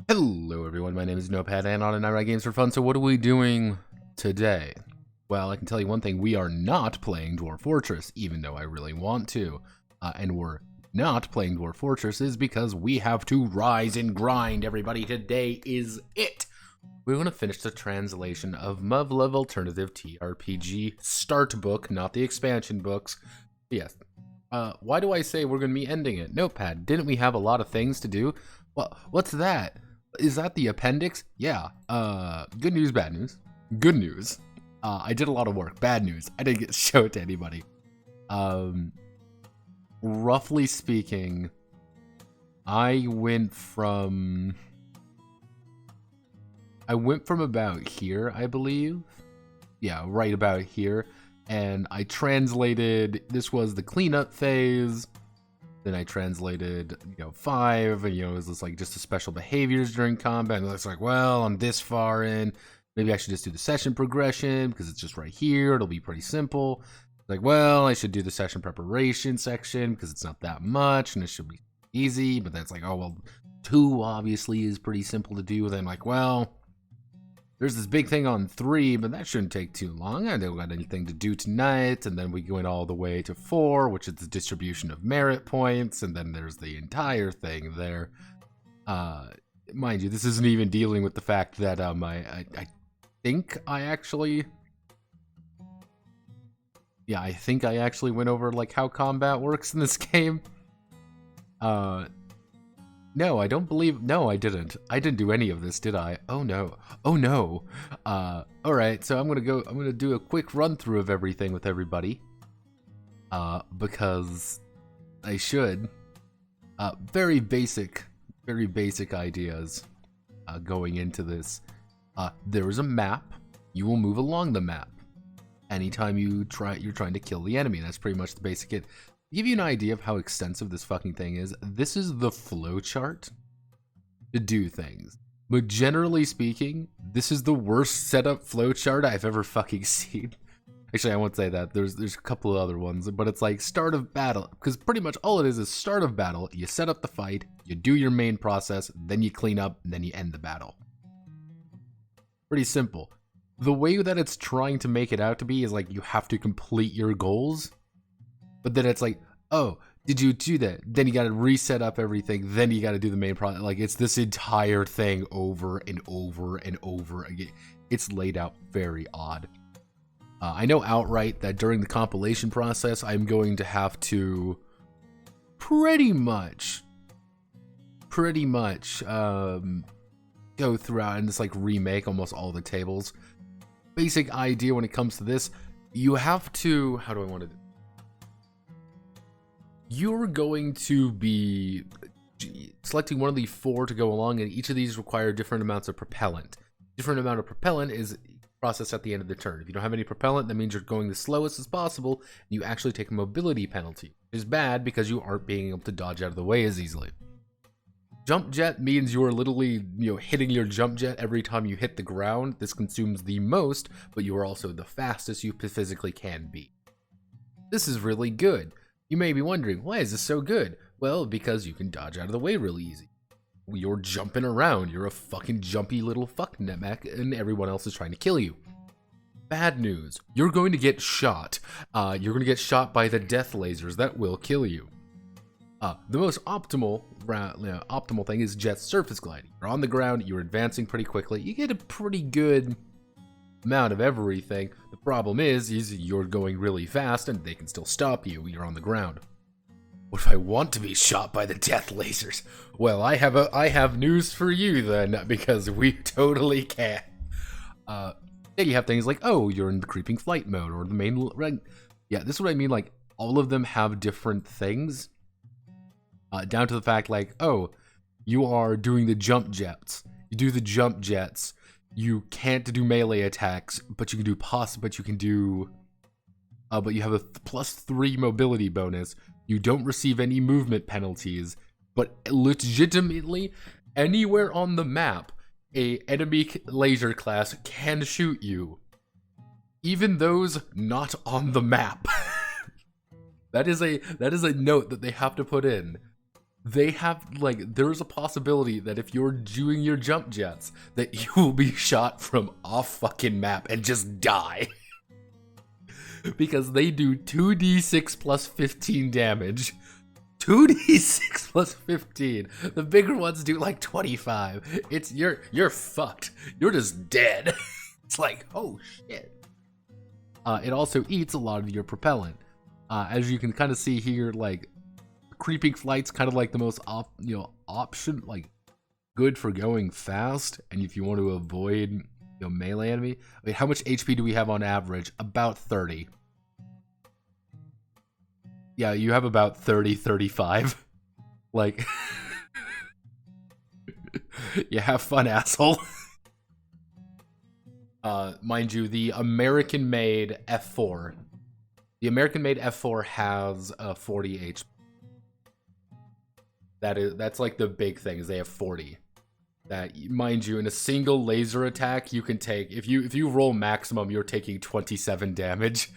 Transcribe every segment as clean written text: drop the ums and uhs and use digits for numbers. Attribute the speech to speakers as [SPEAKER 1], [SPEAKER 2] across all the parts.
[SPEAKER 1] Hello everyone, my name is Notepad and on and I write games for fun. So what are we doing today? Well, I can tell you one thing, we are not playing Dwarf Fortress, even though I really want to. And we're not playing Dwarf Fortress is because we have to rise and grind, everybody. Today is it! We're going to finish the translation of Muv-Luv Alternative TRPG Start Book, not the expansion books. Yes. Why do I say we're going to be ending it? Notepad, didn't we have a lot of things to do? Well, what's that? Is that the appendix? Yeah. Good news, bad news. Good news. I did a lot of work. Bad news, I didn't get to show it to anybody. Roughly speaking, I went from about here, I believe. Yeah, right about here. And I translated, this was the cleanup phase. Then I translated, 5, and, it was just like just the special behaviors during combat. And it's like, well, I'm this far in. Maybe I should just do the session progression because it's just right here. It'll be pretty simple. Like, well, I should do the session preparation section because it's not that much and it should be easy. But then it's like, oh, well, 2 obviously is pretty simple to do. Then I'm like, well, there's this big thing on 3, but that shouldn't take too long. I don't got anything to do tonight. And then we went all the way to 4, which is the distribution of merit points. And then there's the entire thing there. Mind you, this isn't even dealing with the fact that I think I actually... Yeah, I think I actually went over like how combat works in this game. No, I don't believe... No, I didn't. I didn't do any of this, did I? Oh, no. Oh, no. Alright, so I'm gonna do a quick run-through of everything with everybody. Because I should. Very basic ideas going into this. There is a map. You will move along the map. Anytime you're trying to kill the enemy. That's pretty much the basic it. To give you an idea of how extensive this fucking thing is, this is the flowchart to do things. But generally speaking, this is the worst setup flowchart I've ever fucking seen. Actually, I won't say that. There's a couple of other ones, but it's like start of battle. Because pretty much all it is start of battle. You set up the fight, you do your main process, then you clean up, and then you end the battle. Pretty simple. The way that it's trying to make it out to be is like you have to complete your goals. But then it's like, oh, did you do that? Then you got to reset up everything. Then you got to do the main process. Like, it's this entire thing over and over and over again. It's laid out very odd. I know outright that during the compilation process, I'm going to have to pretty much go throughout and just like remake almost all the tables. Basic idea when it comes to this, you have to, how do I want to do? You're going to be selecting one of the 4 to go along, and each of these require different amounts of propellant. Different amount of propellant is processed at the end of the turn. If you don't have any propellant, that means you're going the slowest as possible, and you actually take a mobility penalty. Which is bad because you aren't being able to dodge out of the way as easily. Jump jet means you're literally, hitting your jump jet every time you hit the ground. This consumes the most, but you are also the fastest you physically can be. This is really good. You may be wondering, why is this so good? Well, because you can dodge out of the way really easy. You're jumping around. You're a fucking jumpy little fuck nemek, and everyone else is trying to kill you. Bad news. You're going to get shot. You're going to get shot by the death lasers that will kill you. The most optimal thing is jet surface gliding. You're on the ground, you're advancing pretty quickly, you get a pretty good amount of everything. The problem is you're going really fast and they can still stop you. You're on the ground. What if I want to be shot by the death lasers? Well, I have news for you then, because we totally can. Then you have things like, oh, you're in the creeping flight mode or the main. Yeah, this is what I mean. Like, all of them have different things. Down to the fact, like, oh, you are doing the jump jets. You do the jump jets. You can't do melee attacks, but you can do but you have a +3 mobility bonus. You don't receive any movement penalties, but legitimately, anywhere on the map, a enemy laser class can shoot you. Even those not on the map. That is a note that they have to put in. they have, like, there's a possibility that if you're doing your jump jets, that you will be shot from off fucking map and just die. Because they do 2d6 plus 15 damage. 2d6 plus 15. The bigger ones do like 25. It's you're fucked. You're just dead. It's like, oh shit. It also eats a lot of your propellant. As you can kind of see here, like, creeping flight's kind of like the most option, like, good for going fast, and if you want to avoid melee enemy. I mean, how much HP do we have on average? About 30. Yeah, you have about 30, 35. Like, yeah, have fun, asshole. Mind you, the American-made F4. The American-made F4 has 40 HP. That's like the big thing, is they have 40. That, mind you, in a single laser attack, you can take, if you roll maximum, you're taking 27 damage.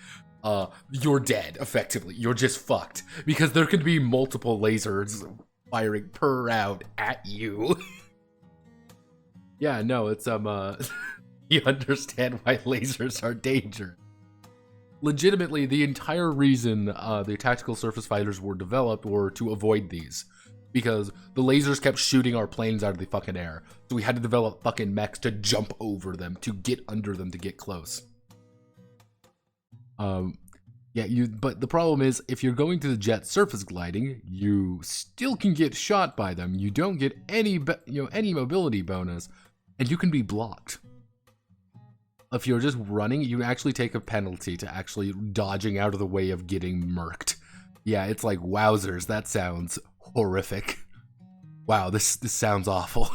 [SPEAKER 1] You're dead, effectively. You're just fucked. Because there can be multiple lasers firing per round at you. Yeah, no, it's, you understand why lasers are dangerous. Legitimately, the entire reason the tactical surface fighters were developed were to avoid these. Because the lasers kept shooting our planes out of the fucking air. So we had to develop fucking mechs to jump over them, to get under them, to get close. But the problem is, if you're going to the jet surface gliding, you still can get shot by them. You don't get any mobility bonus, and you can be blocked. If you're just running, you actually take a penalty to actually dodging out of the way of getting murked. Yeah, it's like, wowzers, that sounds horrific. Wow, this sounds awful.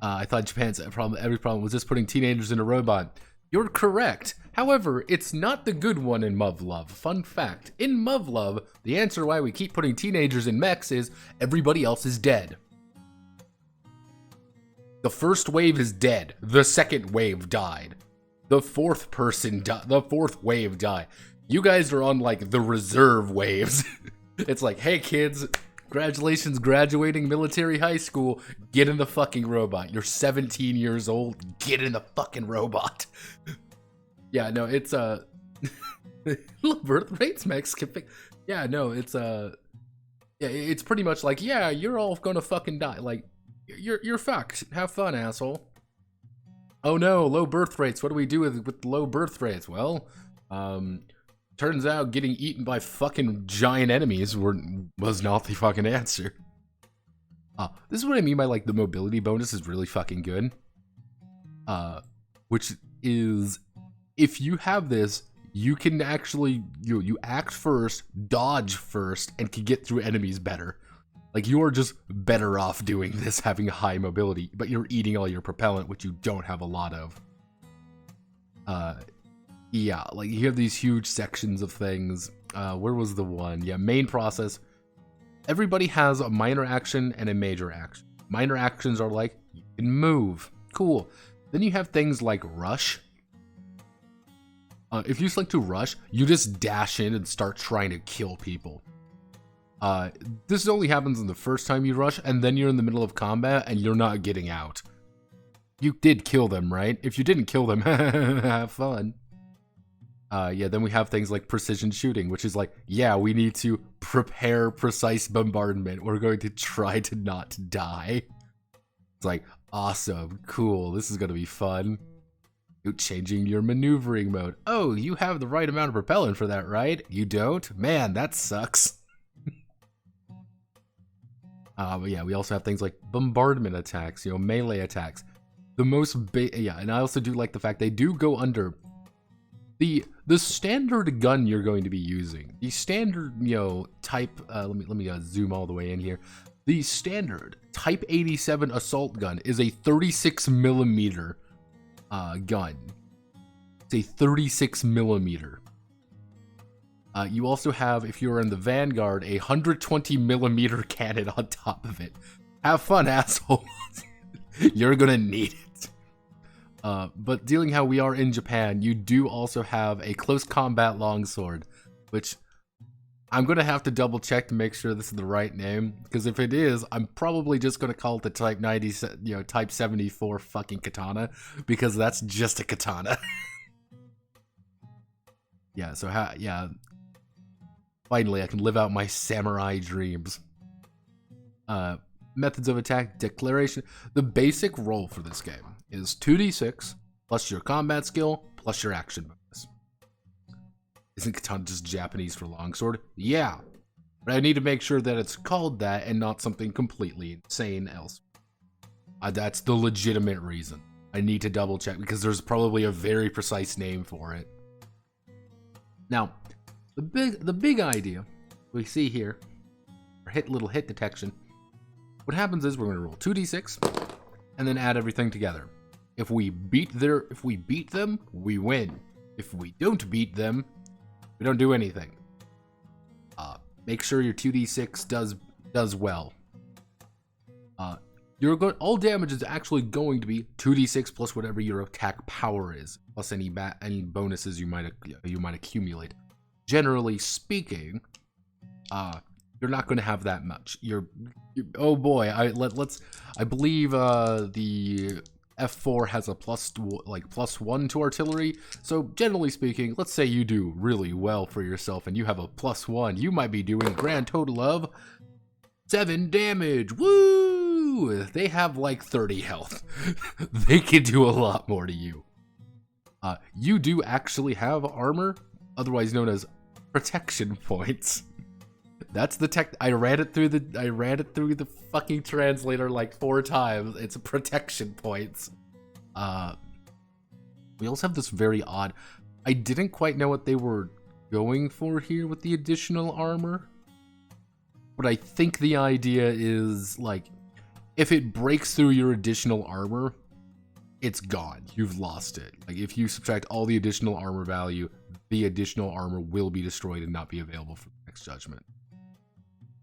[SPEAKER 1] I thought Japan's every problem was just putting teenagers in a robot. You're correct. However, it's not the good one in Muv-Luv. Fun fact, in Muv-Luv, the answer why we keep putting teenagers in mechs is everybody else is dead. The first wave is dead. The second wave died. The fourth person died. The fourth wave died. You guys are on, like, the reserve waves. It's like, hey kids, congratulations graduating military high school. Get in the fucking robot. You're 17 years old. Get in the fucking robot. Yeah, no, it's birth rates mechs can pick. Yeah, no, it's yeah, it's pretty much like, yeah, you're all gonna fucking die. Like, you're fucked. Have fun, asshole. Oh no, low birth rates. What do we do with low birth rates? Well, turns out getting eaten by fucking giant enemies was not the fucking answer. This is what I mean by, like, the mobility bonus is really fucking good. Which is, if you have this, you can actually, you act first, dodge first, and can get through enemies better. Like, you are just better off doing this, having high mobility, but you're eating all your propellant, which you don't have a lot of. Yeah, like, you have these huge sections of things. Where was the one? Yeah, main process. Everybody has a minor action and a major action. Minor actions are like, you can move. Cool. Then you have things like rush. If you select to rush, you just dash in and start trying to kill people. This only happens in the first time you rush, and then you're in the middle of combat and you're not getting out. You did kill them, right? If you didn't kill them, have fun. Yeah, then we have things like precision shooting, which is like, yeah, we need to prepare precise bombardment. We're going to try to not die. It's like, awesome, cool, this is going to be fun. You're changing your maneuvering mode. Oh, you have the right amount of propellant for that, right? You don't? Man, that sucks. But yeah, we also have things like bombardment attacks, melee attacks. The most yeah, and I also do like the fact they do go under the standard gun you're going to be using. The standard, type, let me zoom all the way in here. The standard Type 87 assault gun is a 36 millimeter gun. It's a 36 millimeter. You also have, if you're in the Vanguard, a 120 millimeter cannon on top of it. Have fun, asshole. You're gonna need it. But dealing how we are in Japan, you do also have a close combat longsword, which I'm gonna have to double check to make sure this is the right name, because if it is, I'm probably just gonna call it the Type 90, Type 74 fucking katana, because that's just a katana. Yeah, so yeah. Finally, I can live out my samurai dreams. Methods of attack, declaration. The basic roll for this game is 2d6 plus your combat skill plus your action bonus. Isn't katana just Japanese for longsword? Yeah, but I need to make sure that it's called that and not something completely insane else. That's the legitimate reason. I need to double check because there's probably a very precise name for it. Now, the big idea we see here, little hit detection. What happens is we're going to roll 2d6 and then add everything together. If we beat them, we win. If we don't beat them, we don't do anything. Make sure your 2d6 does well. All damage is actually going to be 2d6 plus whatever your attack power is, plus any bonuses you might accumulate. Generally speaking, you're not going to have that much. Oh boy, I believe the F4 has a +1 to artillery. So generally speaking, let's say you do really well for yourself and you have a +1, you might be doing a grand total of 7 damage. Woo! They have like 30 health. They can do a lot more to you. You do actually have armor, otherwise known as protection points. That's the tech. I read it through the fucking translator like 4 times. It's protection points. We also have this very odd. I didn't quite know what they were going for here with the additional armor, but I think the idea is like, if it breaks through your additional armor, it's gone. You've lost it. Like if you subtract all the additional armor value, the additional armor will be destroyed and not be available for the next judgment.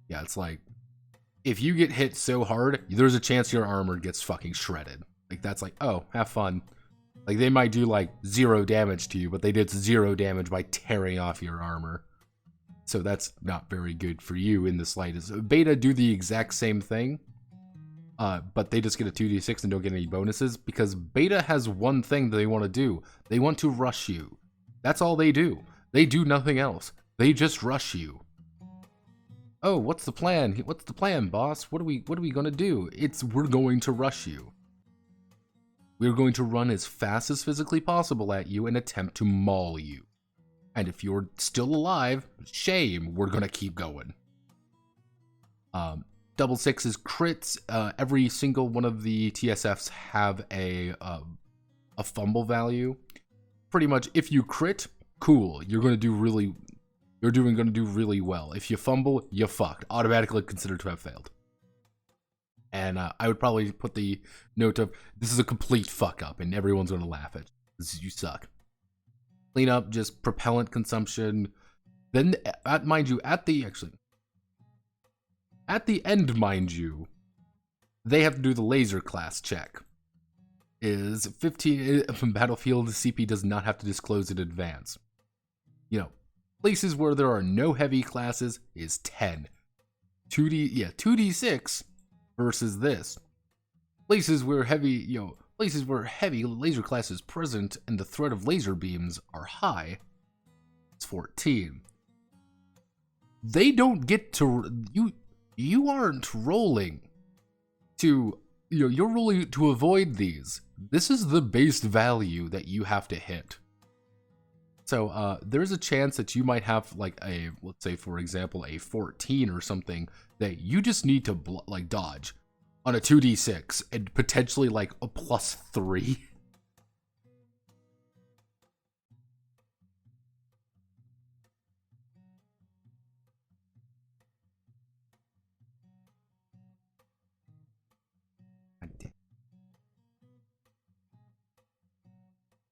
[SPEAKER 1] Yeah, it's like, if you get hit so hard, there's a chance your armor gets fucking shredded. Like, that's like, oh, have fun. Like, they might do, like, 0 damage to you, but they did 0 damage by tearing off your armor. So that's not very good for you in the slightest. Beta do the exact same thing, but they just get a 2d6 and don't get any bonuses, because Beta has one thing that they want to do. They want to rush you. That's all they do. They do nothing else. They just rush you. Oh, what's the plan? What's the plan, boss? What are we gonna do? We're going to rush you. We're going to run as fast as physically possible at you and attempt to maul you. And if you're still alive, shame, we're gonna keep going. Double sixes crits. Every single one of the TSFs have a fumble value. Pretty much, if you crit, cool. You're gonna do really well. If you fumble, you fucked. Automatically considered to have failed. And I would probably put the note of, this is a complete fuck up, and everyone's gonna laugh at you suck. Clean up, just propellant consumption. Then, mind you, at the end, mind you, they have to do the laser class check. Is 15 from Battlefield, the CP does not have to disclose in advance. You know, places where there are no heavy classes is 10. 2d6 versus this. Places where heavy laser class is present and the threat of laser beams are high, it's 14. They don't get to you aren't rolling to you're rolling to avoid these. This is the base value that you have to hit. So there's a chance that you might have like let's say for example a 14 or something that you just need to dodge on a 2d6 and potentially like a +3.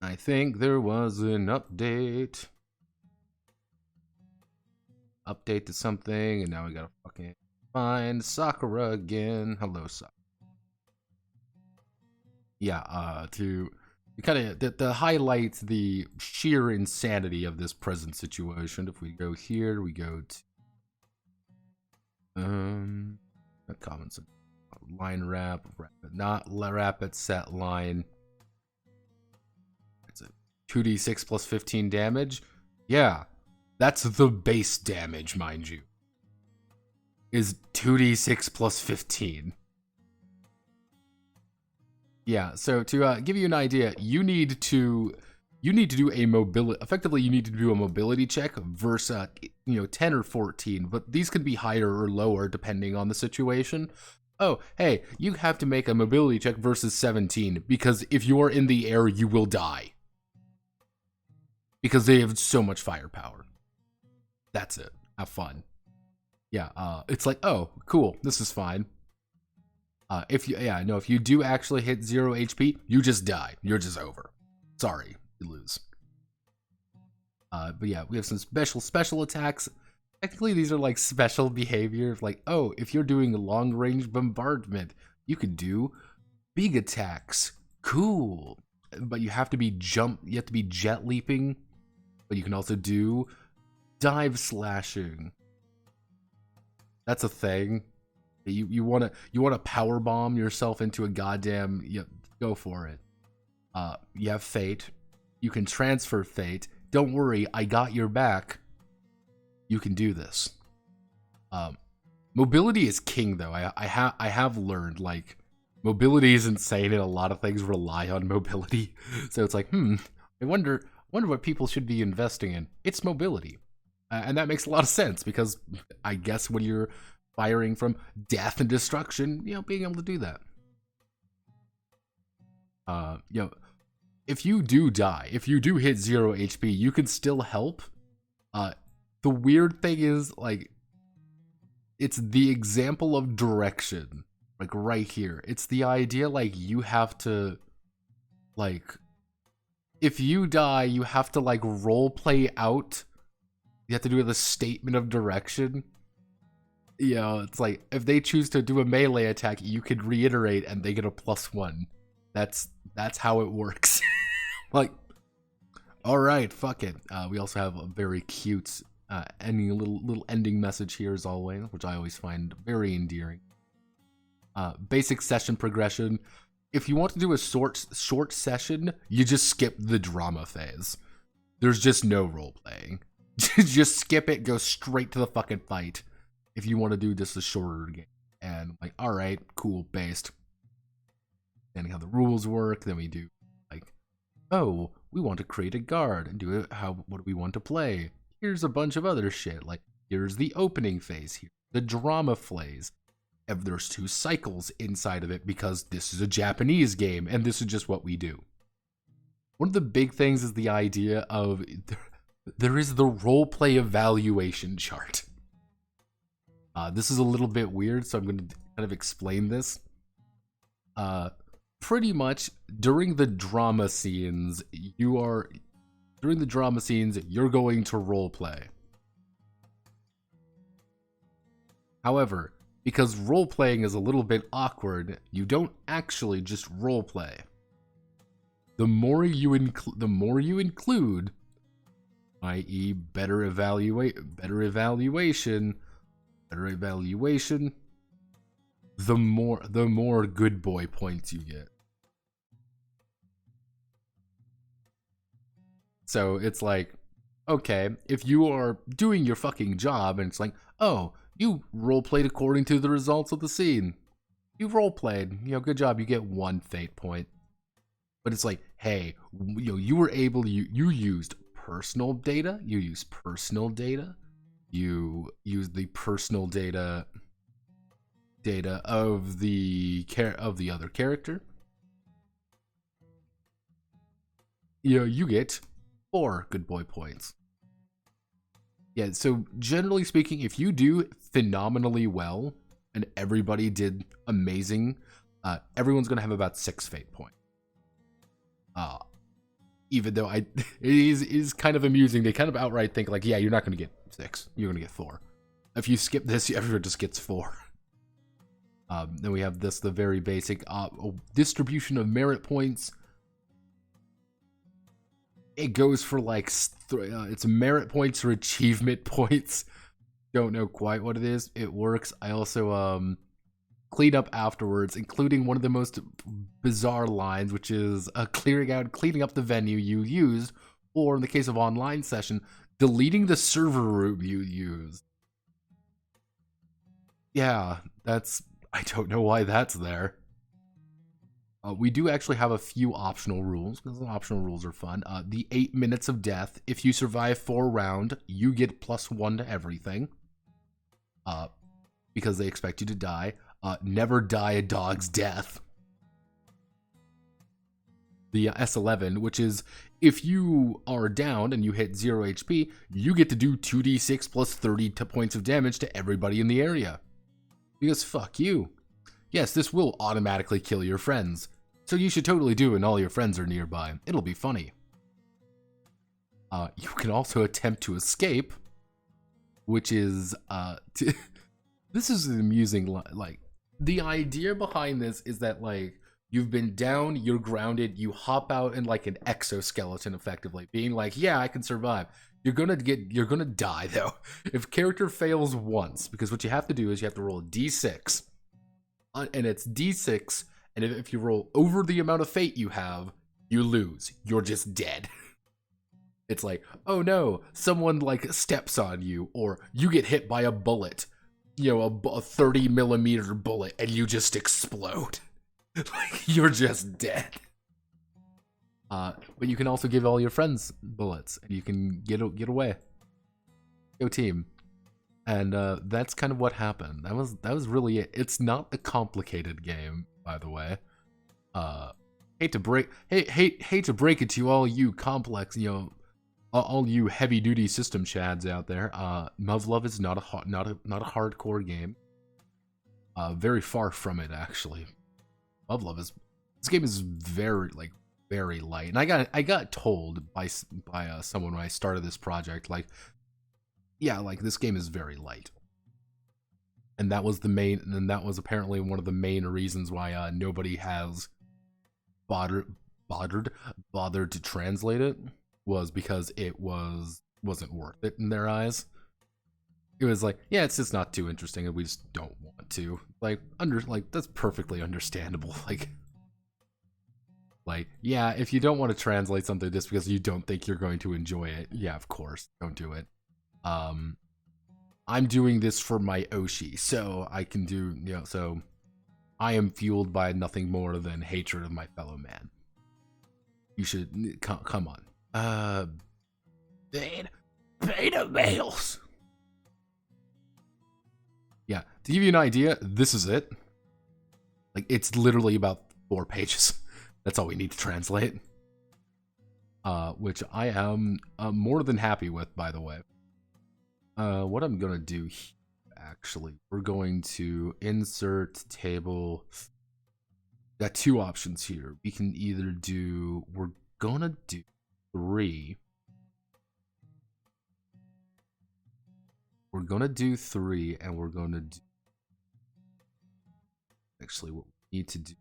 [SPEAKER 1] I think there was an update. Update to something, and now we gotta fucking find Sakura again. Hello, Sakura. Yeah, to kind of to highlight the sheer insanity of this present situation. If we go here, we go to Not common, so line wrap, not wrap at set line. It's a 2d6 plus 15 damage. Yeah, that's the base damage, mind you. Is 2d6 plus 15. Yeah, so to give you an idea, you need to do a mobility. Effectively, you need to do a mobility check versus 10 or 14, but these can be higher or lower depending on the situation. Oh, hey, you have to make a mobility check versus 17 because if you are in the air, you will die because they have so much firepower. That's it. Have fun. Yeah, it's like, oh, cool, this is fine. If you do actually hit 0 HP, you just die. You're just over. Sorry, you lose. But yeah, we have some special attacks. Technically, these are like special behavior. Like, oh, if you're doing long range bombardment, you could do big attacks. Cool. But you have to be jet leaping. But you can also do dive slashing. That's a thing. You wanna power bomb yourself into a goddamn, go for it. You have fate. You can transfer fate. Don't worry, I got your back. You can do this. Mobility is king though. I have learned like mobility is insane and a lot of things rely on mobility. So it's like, I wonder what people should be investing in. It's mobility. And that makes a lot of sense because I guess when you're firing from death and destruction, being able to do that. If you do die, if you do hit 0 HP, you can still help. The weird thing is, like, it's the example of direction, like right here. It's the idea, like, you have to, like, if you die, you have to, like, role play out. You have to do the statement of direction. It's like, if they choose to do a melee attack, you could reiterate and they get a +1. That's how it works. Like, alright, fuck it. We also have a very cute ending, little ending message here as always, which I always find very endearing. Basic session progression. If you want to do a short session, you just skip the drama phase. There's just no role playing. Just skip it, go straight to the fucking fight. If you want to do just a shorter game. And like, alright, cool, based. And how the rules work, then we do like, oh, we want to create a guard and do it what do we want to play? Here's a bunch of other shit. Like, here's the opening phase here. The drama phase. And there's 2 cycles inside of it because this is a Japanese game and this is just what we do. One of the big things is the idea of there is the roleplay evaluation chart. This is a little bit weird, so I'm going to kind of explain this. Pretty much during the drama scenes, you're going to roleplay. However, because role-playing is a little bit awkward, you don't actually just roleplay. The more you include, i.e., better evaluation, the more good boy points you get. So it's like, okay, if you are doing your fucking job and it's like, oh, you roleplayed according to the results of the scene. You roleplayed, good job, you get 1 fate point. But it's like, hey, you were able to, you used personal data, you used the personal data of the other character. You get 4 good boy points. Yeah, so generally speaking, if you do phenomenally well and everybody did amazing, everyone's gonna have about 6 fate points. Even though it is kind of amusing, they kind of outright think like, yeah, you're not gonna get 6, you're gonna get 4. If you skip this, everyone just gets 4. Then we have the very basic distribution of merit points. It goes for like it's merit points or achievement points. don't know quite what it is, it works. I also clean up afterwards, including one of the most bizarre lines, which is cleaning up the venue you used, or in the case of online session, deleting the server room you used. Yeah, I don't know why that's there. We do actually have a few optional rules, because the optional rules are fun. The 8 minutes of death. If you survive 4 rounds, you get +1 to everything. Because they expect you to die. Never die a dog's death. The S11, which is if you are down and you hit 0 HP, you get to do 2d6 plus 30 points of damage to everybody in the area. Because fuck you. Yes, this will automatically kill your friends, so you should totally do it when all your friends are nearby. It'll be funny. You can also attempt to escape, which is, this is an amusing, like, the idea behind this is that, like, you've been down, you're grounded, you hop out in, like, an exoskeleton, effectively, being like, yeah, I can survive. You're gonna die, though, if character fails once, because what you have to do is you have to roll a d6, and it's d6, and if you roll over the amount of fate you have, you lose. You're just dead. It's like, oh no, someone like steps on you, or you get hit by a bullet, you know, a 30mm bullet, and you just explode. Like, you're just dead. But you can also give all your friends bullets, and you can get away. Go team. And that's kind of what happened. That was really it. It's not a complicated game, by the way. Hate to break to break it to all you complex, you know, all you heavy duty system chads out there. Muv-Luv is not a hardcore game. Very far from it, actually. Muv-Luv this game is very light, and I got told by someone when I started this project, like, yeah, like, this game is very light. And that was apparently one of the main reasons why nobody has bothered to translate it, was because it wasn't worth it in their eyes. It was like, yeah, it's just not too interesting, and we just don't want to. Like, that's perfectly understandable. Like, yeah, if you don't want to translate something just because you don't think you're going to enjoy it, yeah, of course, don't do it. I'm doing this for my Oshi, so I can do, you know, so I am fueled by nothing more than hatred of my fellow man. You should, come on. Beta males. Yeah, to give you an idea, this is it. Like, it's literally about 4 pages. That's all we need to translate. Which I am more than happy with, by the way. What I'm gonna do here, actually, we're going to insert table. Got 2 options here. We can either do, we're gonna do 3. We're gonna do 3, and we're gonna do, actually, what we need to do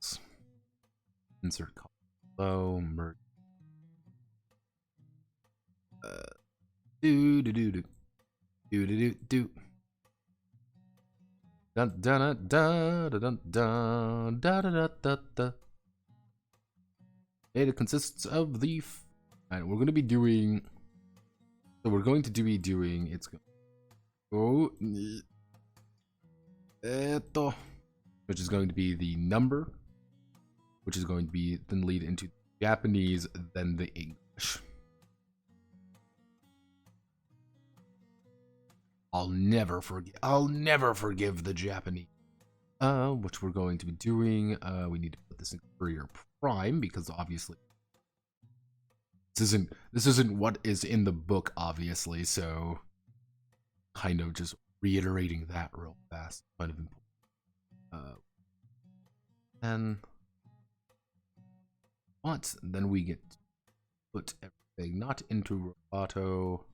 [SPEAKER 1] is insert combo, merge. Do. Dun dun dun dun dun dun dun. Data consists of the. And we're going to be doing. So we're going to be doing. It's. Oh. Which is going to be the number. Which is going to be then lead into Japanese, then the English. I'll never forgive the Japanese. Which we're going to be doing. We need to put this in Courier Prime, because obviously this isn't what is in the book, obviously, so kind of just reiterating that real fast. Kind of important. And what? Then we get to put everything not into Roboto.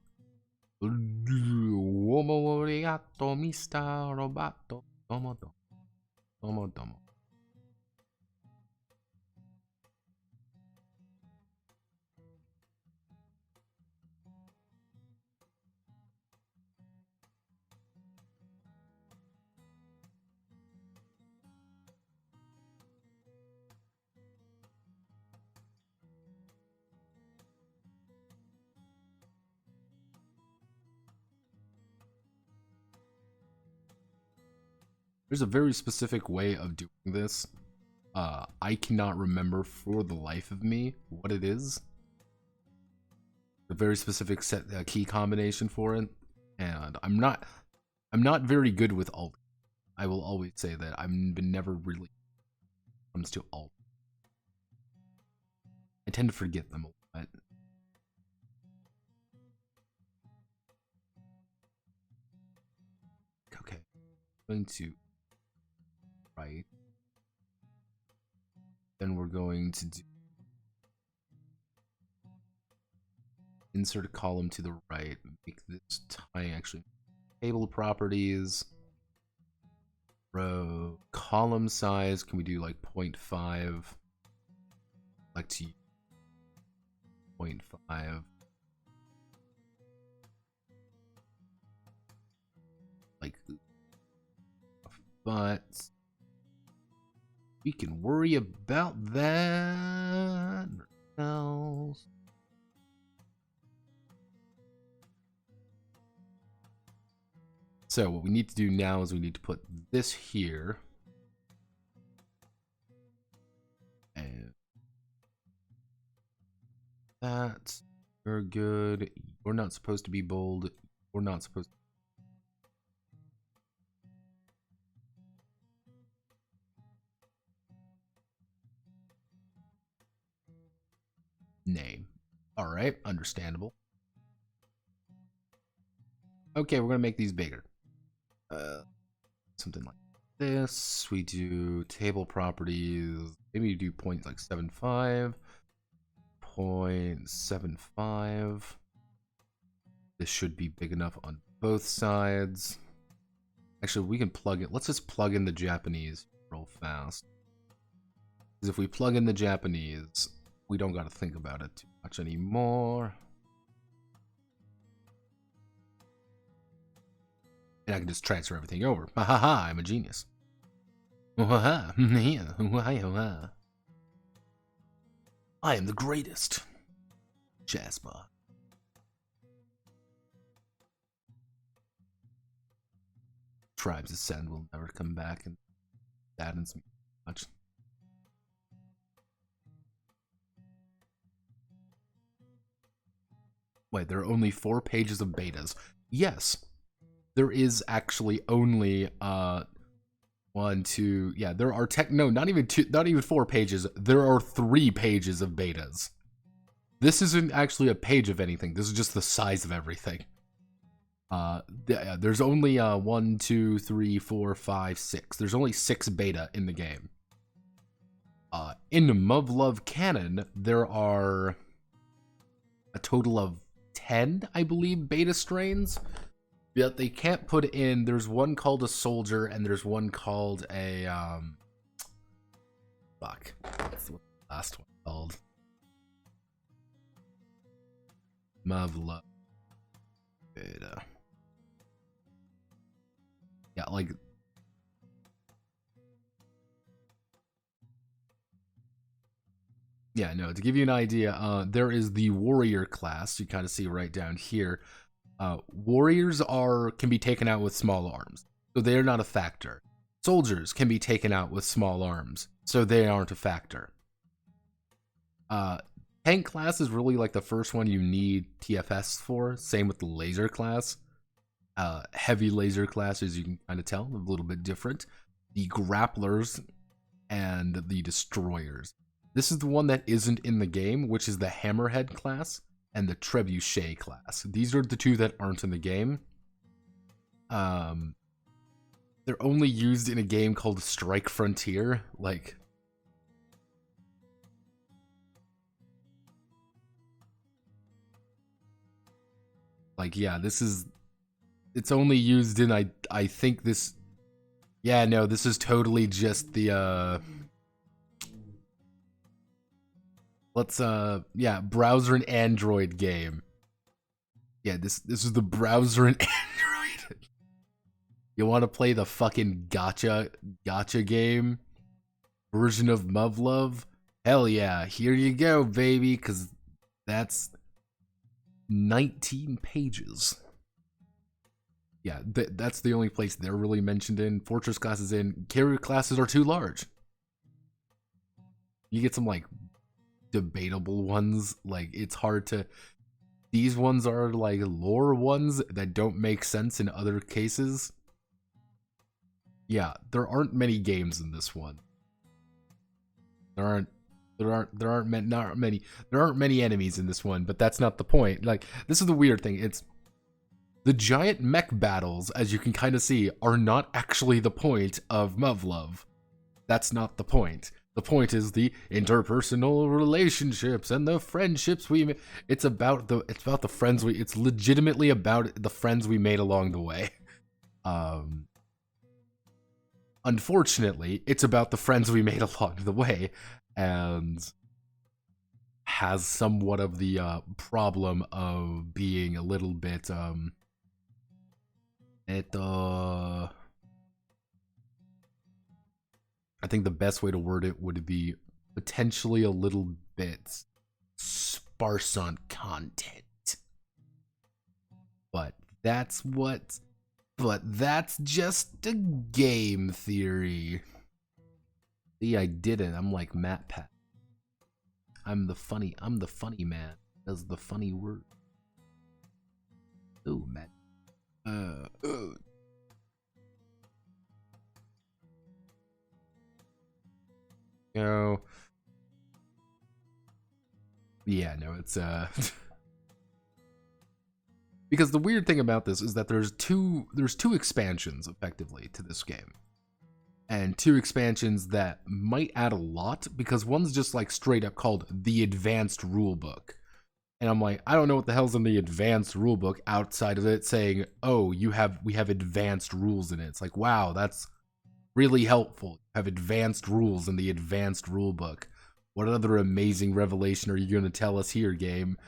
[SPEAKER 1] Uomo arigato, Mr. Roboto. Domo. There's a very specific way of doing this. I cannot remember for the life of me what it is. A very specific set key combination for it, and I'm not very good with alt. I will always say that I've been never really comes to alt. I tend to forget them a lot. Okay, I'm going to right. Then we're going to do insert a column to the right. Make this tie actually. Table properties. Row column size. Can we do like 0.5? Like to 0.5. Like, but we can worry about that else. So what we need to do now is we need to put this here. And that, you're good. You're not supposed to be bold. You're not supposed to. Name. All right, understandable. Okay, we're gonna make these bigger. Something like this. We do table properties. Maybe you do 0.75. 0.75. This should be big enough on both sides. Actually, we can plug it. Let's just plug in the Japanese real fast. Because if we plug in the Japanese, we don't got to think about it too much anymore. And I can just transfer everything over. Ha ha ha, I'm a genius. I am the greatest. Jasper. Tribes of Sand will never come back, and saddens me much. Wait, there are only 4 pages of betas. Yes. There is actually only 1, 2, yeah, there are not even 4 pages. There are 3 pages of betas. This isn't actually a page of anything. This is just the size of everything. There's only 1, 2, 3, 4, 5, 6. There's only 6 beta in the game. In the Muv-Luv canon, there are a total of 10, I believe, beta strains. But they can't put in. There's one called a soldier, and there's one called a fuck. What's the last one called? Muv-Luv beta. Yeah, like. Yeah, no. To give you an idea, there is the warrior class. You kind of see right down here. Warriors can be taken out with small arms, so they are not a factor. Soldiers can be taken out with small arms, so they aren't a factor. Tank class is really like the first one you need TFS for. Same with the laser class. Heavy laser class, as you can kind of tell, a little bit different. The grapplers and the destroyers. This is the one that isn't in the game, which is the hammerhead class and the trebuchet class. These are the 2 that aren't in the game. They're only used in a game called Strike Frontier. Like, yeah, it's only used in, I think this, yeah, no, this is totally just the, yeah, browser and Android game. Yeah, this is the browser and Android. You want to play the fucking gotcha game version of Muv-Luv? Hell yeah, here you go, baby, because that's 19 pages. Yeah, that's the only place they're really mentioned in. Fortress class is in. Carrier classes are too large. You get some like debatable ones. Like it's hard to. These ones are like lore ones that don't make sense in other cases. Yeah, there aren't many games in this one. There aren't many enemies in this one, but that's not the point. Like this is the weird thing. It's the giant mech battles, as you can kind of see, are not actually the point of Muv-Luv. That's not the point. The point is the interpersonal relationships and the friendships we made. It's about the friends we. It's legitimately about the friends we made along the way. Unfortunately, it's about the friends we made along the way, and has somewhat of the problem of being a little bit I think the best way to word it would be potentially a little bit sparse on content. But that's just a game theory. See, I did it. I'm like Matt Pat. I'm the funny man. Does the funny word. Oh, Matt. No. Yeah, no, it's because the weird thing about this is that there's two expansions effectively to this game. And two expansions that might add a lot, because one's just like straight up called the Advanced Rulebook. And I'm like, I don't know what the hell's in the Advanced Rulebook outside of it saying, oh, we have advanced rules in it. It's like, wow, that's really helpful. You have advanced rules in the Advanced Rulebook. What other amazing revelation are you going to tell us here, game?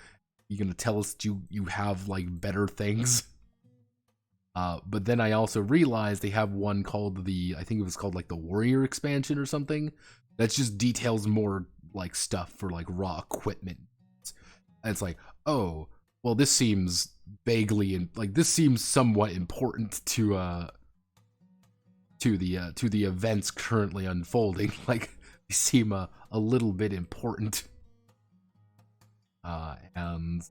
[SPEAKER 1] You going to tell us you have like better things? But then I also realized they have one called I think it was called like the Warrior expansion or something. That just details more like stuff for like raw equipment. And it's like, oh, well, this seems vaguely this seems somewhat important to the events currently unfolding. Like they seem a little bit important. And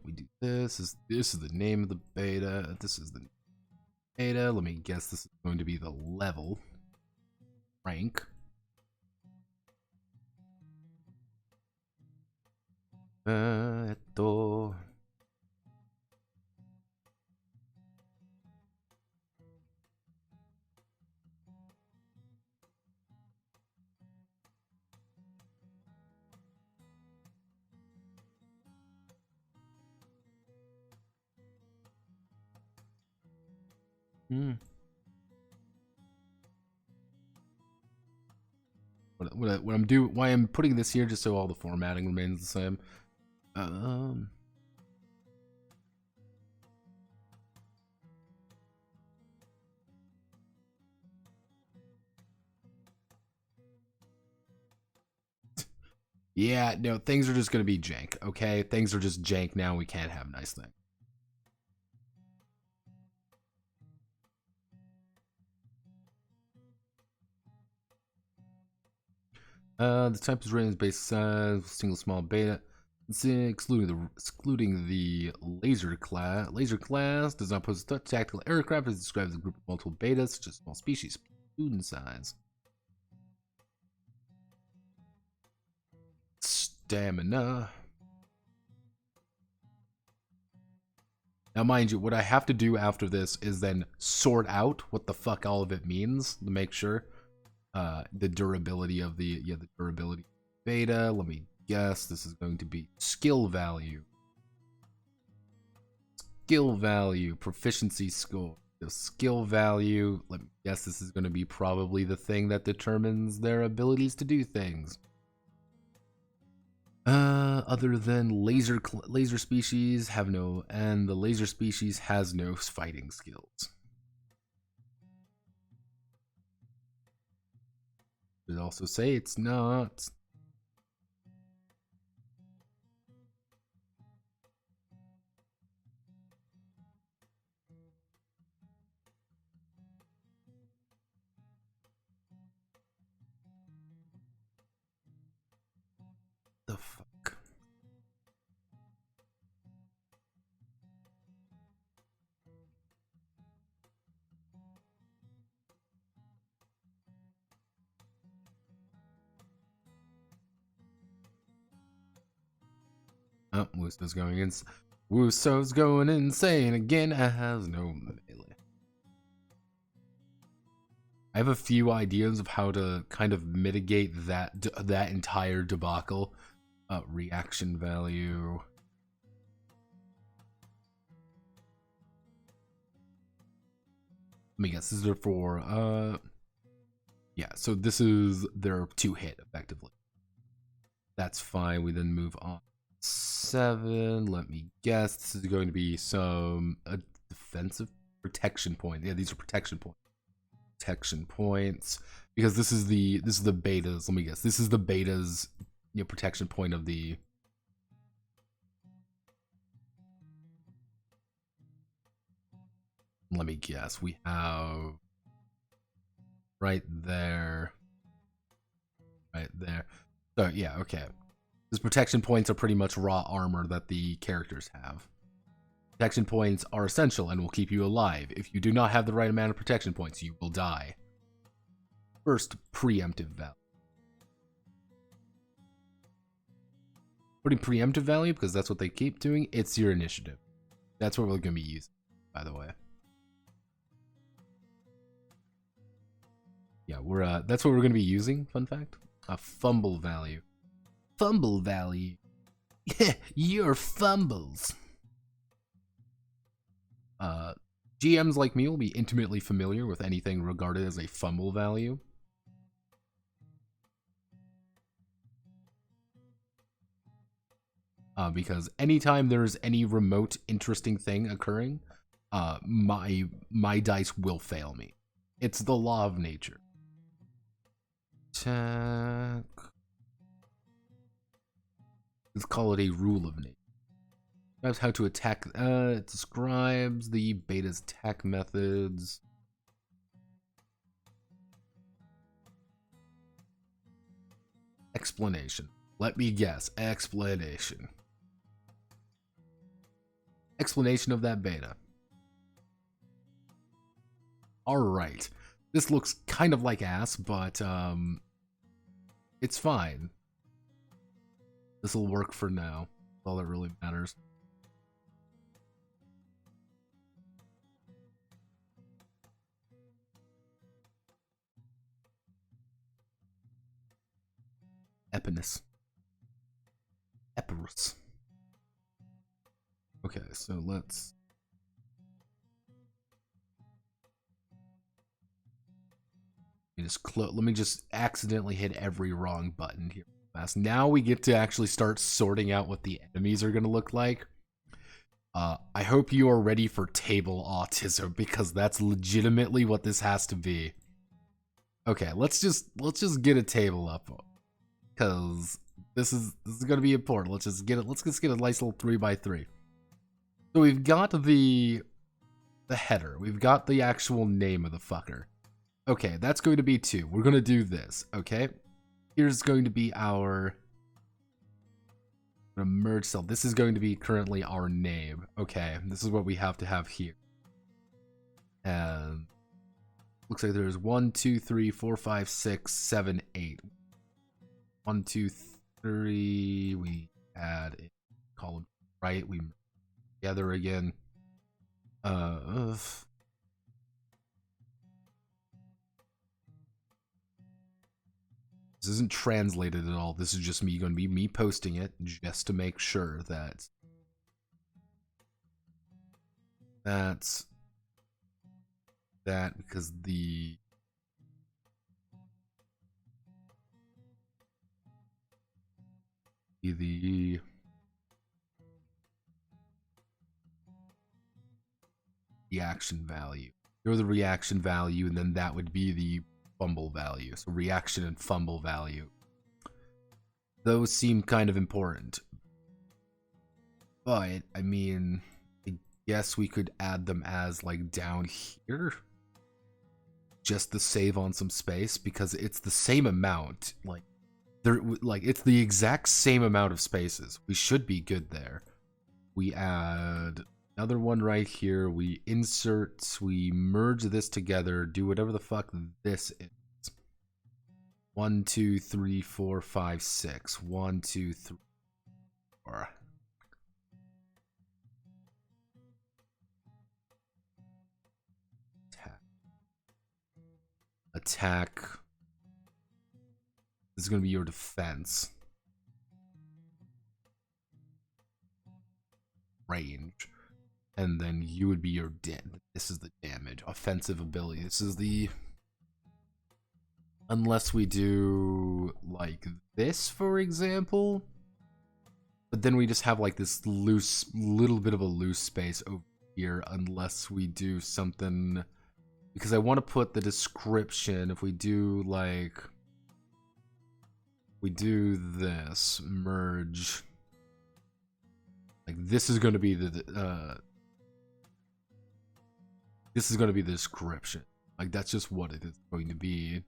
[SPEAKER 1] we do this is the name of the beta. This is the beta. Let me guess, this is going to be the level rank. Why I'm putting this here just so all the formatting remains the same. Yeah, no, things are just gonna be jank, okay? Things are just jank now, we can't have nice things. The type is rated base size, single small beta. Excluding the laser class. Laser class does not pose a tactical aircraft. It describes a group of multiple betas, such as small species, student size. Stamina. Now, mind you, what I have to do after this is then sort out what the fuck all of it means to make sure. The durability of the durability beta. Let me guess, this is going to be skill value. skill value, proficiency score. The skill value, let me guess, this is going to be probably the thing that determines their abilities to do things. Other than laser species have no, and the laser species has no fighting skills. It also say it's not. The fuck? Oh, Wuso's going insane again. Has no melee. I have a few ideas of how to kind of mitigate that entire debacle. Reaction value. Let me guess. This is for yeah. So this is their 2-hit effectively. That's fine. We then move on. 7. Let me guess. This is going to be some defensive protection point. Yeah, these are protection points. Protection points, because this is the betas. Let me guess. This is the betas, protection point of the. Let me guess. We have right there. Right there. So yeah, okay. These protection points are pretty much raw armor that the characters have. Protection points are essential and will keep you alive. If you do not have the right amount of protection points, you will die. First, preemptive value. Putting preemptive value, because that's what they keep doing, it's your initiative. That's what we're going to be using, by the way. Yeah, that's what we're going to be using, fun fact. Fumble value. Fumble value. Your fumbles. GMs like me will be intimately familiar with anything regarded as a fumble value. Because anytime there's any remote interesting thing occurring, my dice will fail me. It's the law of nature. Attack. Let's call it a rule of nature. Describes how to attack. It describes the beta's attack methods. Explanation. Let me guess. Explanation. Explanation of that beta. Alright. This looks kind of like ass, but it's fine. This'll work for now. That's all that really matters. Epinus. Epirus. Okay, so let's. Let me just accidentally hit every wrong button here. Now we get to actually start sorting out what the enemies are going to look like. I hope you are ready for table autism, because that's legitimately what this has to be. Okay, let's just get a table up, because this is going to be important. Let's just get a nice little 3x3. So we've got the header. We've got the actual name of the fucker. Okay, that's going to be 2. We're going to do this, okay? Here's going to be our merge cell. This is going to be currently our name. Okay, this is what we have to have here. And looks like there's 1, 2, 3, 4, 5, 6, 7, 8. 1, 2, 3. We add a column right. We together again. This isn't translated at all. This is just going to be me posting it just to make sure that That's that because the reaction value. You're the reaction value, and then that would be the fumble value. So reaction and fumble value. Those seem kind of important. But, I mean, I guess we could add them as, like, down here. Just to save on some space, because it's the same amount. It's the exact same amount of spaces. We should be good there. We add another one right here. We insert, we merge this together, do whatever the fuck this is. 1, 2, 3, 4, 5, 6. 1, 2, 3, 4. Attack. This is going to be your defense. Range. And then you would be your this is the damage. Offensive ability. This is the... Unless we do like this, for example. But then we just have like this loose, little bit of a loose space over here. Unless we do something... Because I want to put the description, if we do like... We do this, merge... Like this is going to be the this is going to be the description. Like that's just what it is going to be.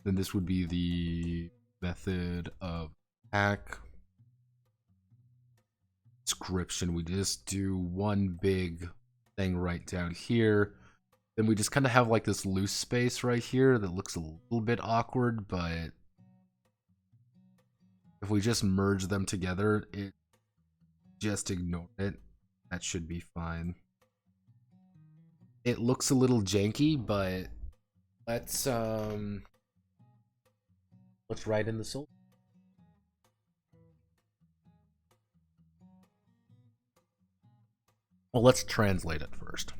[SPEAKER 1] Then this would be the method of attack. Description. We just do one big thing right down here. Then we just kind of have like this loose space right here that looks a little bit awkward, but if we just merge them together, it just ignore it. That should be fine. It looks a little janky, but let's write in the soul. Well, let's translate it first.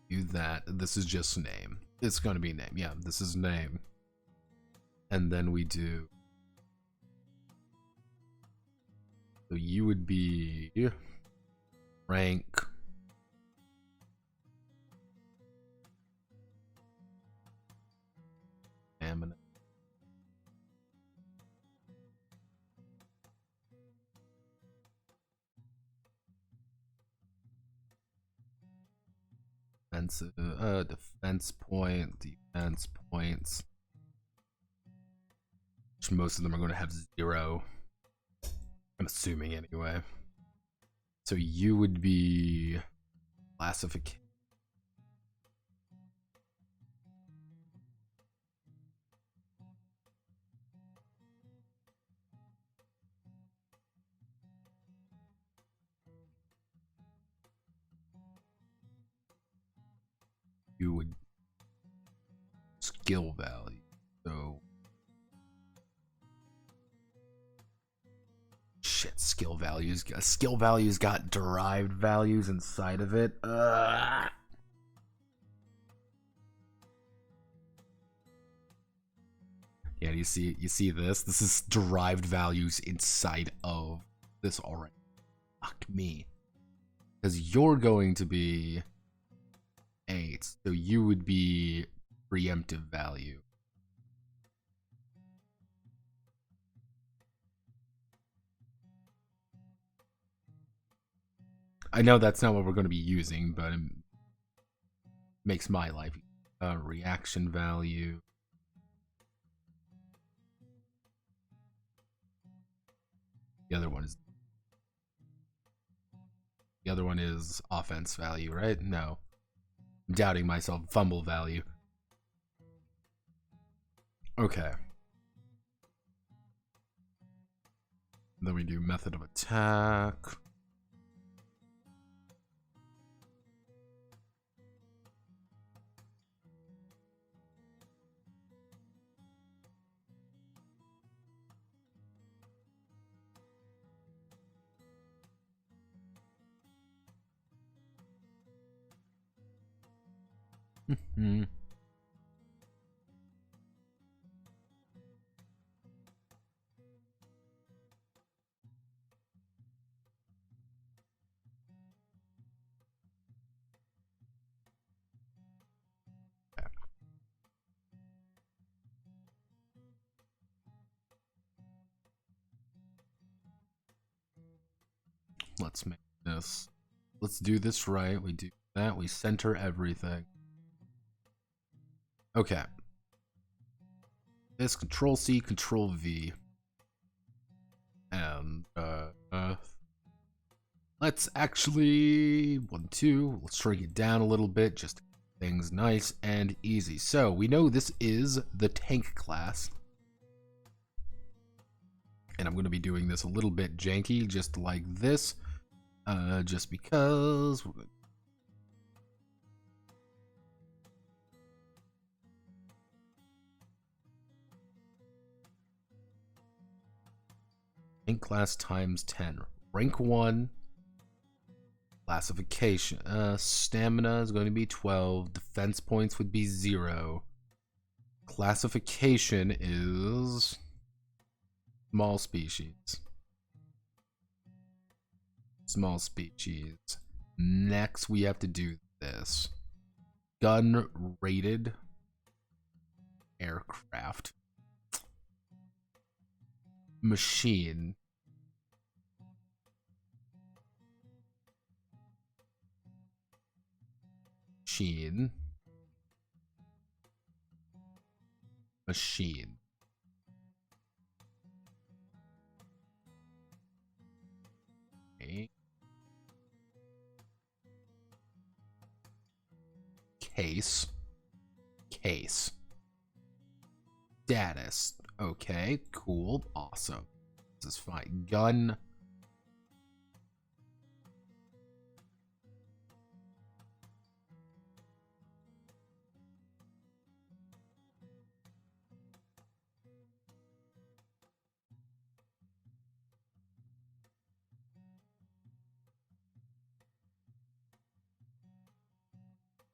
[SPEAKER 1] Do that. This is just name. It's going to be name. Yeah, this is name. And then we do... So you would be rank. Stamina. Defense point, defense points. Which most of them are going to have 0. I'm assuming anyway. So you would be classification. You would skill value. So shit, skill values. Skill values got derived values inside of it. Yeah, you see this? This is derived values inside of this already. Fuck me. Because you're going to be 8, so you would be preemptive value. I know that's not what we're going to be using, but it makes my life reaction value. The other one is offense value, right? No. I'm doubting myself. Fumble value. Okay. Then we do method of attack. Let's make this. Let's do this right. We do that. We center everything. Okay. This Control C, Control V. And let's actually 1, 2. Let's shrink it down a little bit, just to keep things nice and easy. So we know this is the tank class. And I'm going to be doing this a little bit janky, just like this. Just because. Tank class times 10. Rank 1. Classification. Stamina is going to be 12. Defense points would be 0. Classification is small species. Small species. Next, we have to do this. Gun rated aircraft. Machine. Machine. Okay. Case. Status. Okay, cool, awesome. This is fine. Gun.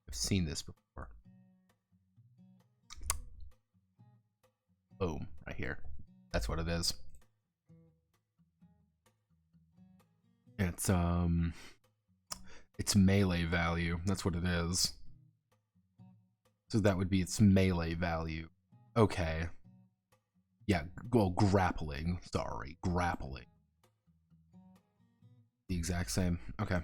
[SPEAKER 1] I've seen this before. Boom, right here. That's what it is. It's melee value. That's what it is. So that would be its melee value. Okay. Yeah, well, grappling. Sorry, grappling. The exact same. Okay.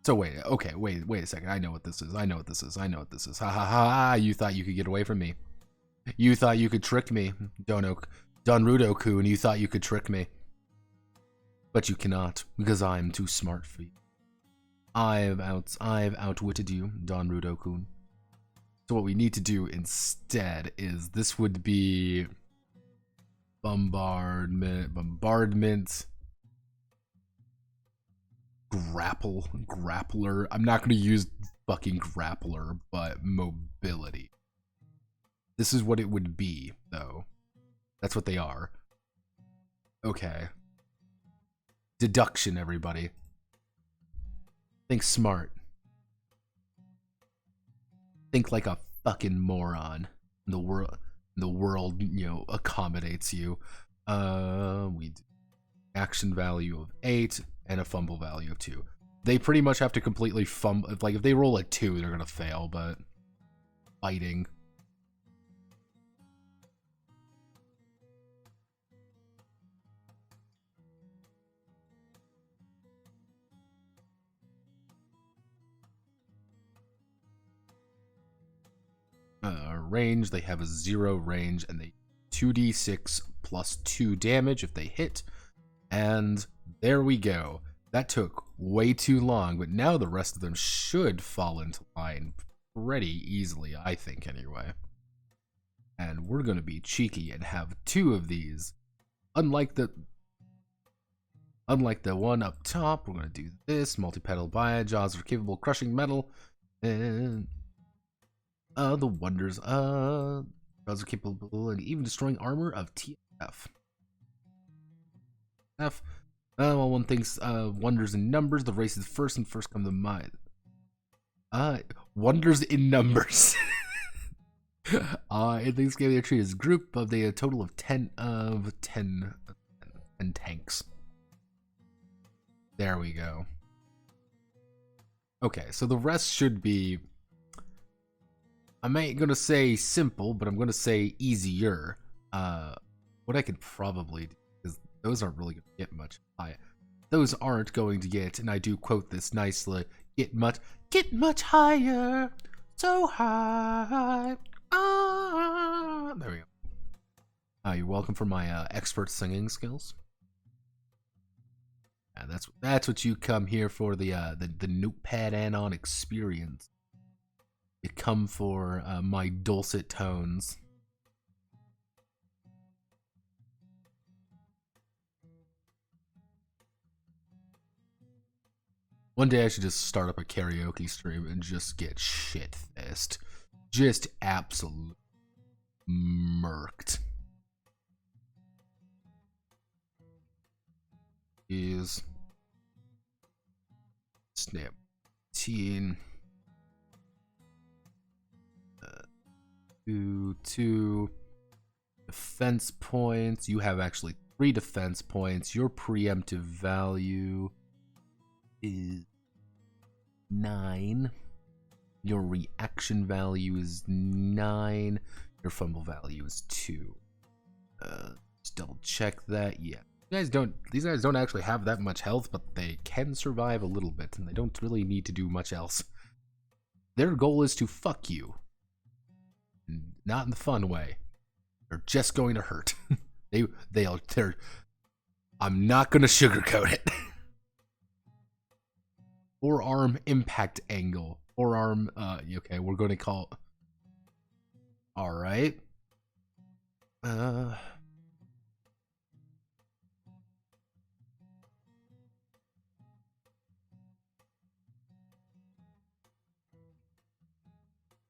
[SPEAKER 1] So wait, okay, wait a second. I know what this is. I know what this is. Ha ha ha! You thought you could get away from me. You thought you could trick me, Donrudo-kun. You thought you could trick me, but you cannot, because I'm too smart for you. I've outwitted you, Donrudo-kun. So what we need to do instead is this would be bombardment. Grappler. I'm not going to use fucking grappler, but mobility. This is what it would be, though. That's what they are. Okay. Deduction, everybody. Think smart. Think like a fucking moron. The world, you know, accommodates you. We do action value of 8 and a fumble value of 2. They pretty much have to completely fumble. Like, if they roll a 2, they're gonna fail, but fighting. Range, they have a 0 range, and they 2d6 plus 2 damage if they hit. And there we go. That took way too long, but now the rest of them should fall into line pretty easily, I think, anyway. And we're going to be cheeky and have 2 of these. Unlike the one up top, we're going to do this. Multi-petal bias, jaws are capable of crushing metal. And the wonders, jaws are capable of even destroying armor of TF. Well, one thinks wonders in numbers. The race is first, and first come to mind. Wonders in numbers. In this game, they're treated as a group of a total of 10 tanks. There we go. Okay, so the rest should be, I'm not gonna say simple, but I'm gonna say easier. What I could probably do, because those aren't really gonna get much higher. Those aren't going to get, and I do quote this nicely, get much higher, so high. There we go. You're welcome for my expert singing skills. Yeah, that's what you come here for, the notepad add-on experience. You come for my dulcet tones. One day I should just start up a karaoke stream and just get shit-faced. Just absolute murked. Is snap 10 2 defense points. You have actually 3 defense points. Your preemptive value is 9. Your reaction value is 9. Your fumble value is 2. Just double check that. Yeah. These guys don't actually have that much health, but they can survive a little bit, and they don't really need to do much else. Their goal is to fuck you. Not in the fun way. They're just going to hurt. they're I'm not gonna sugarcoat it. Forearm impact angle. Forearm, okay, we're gonna call. Alright.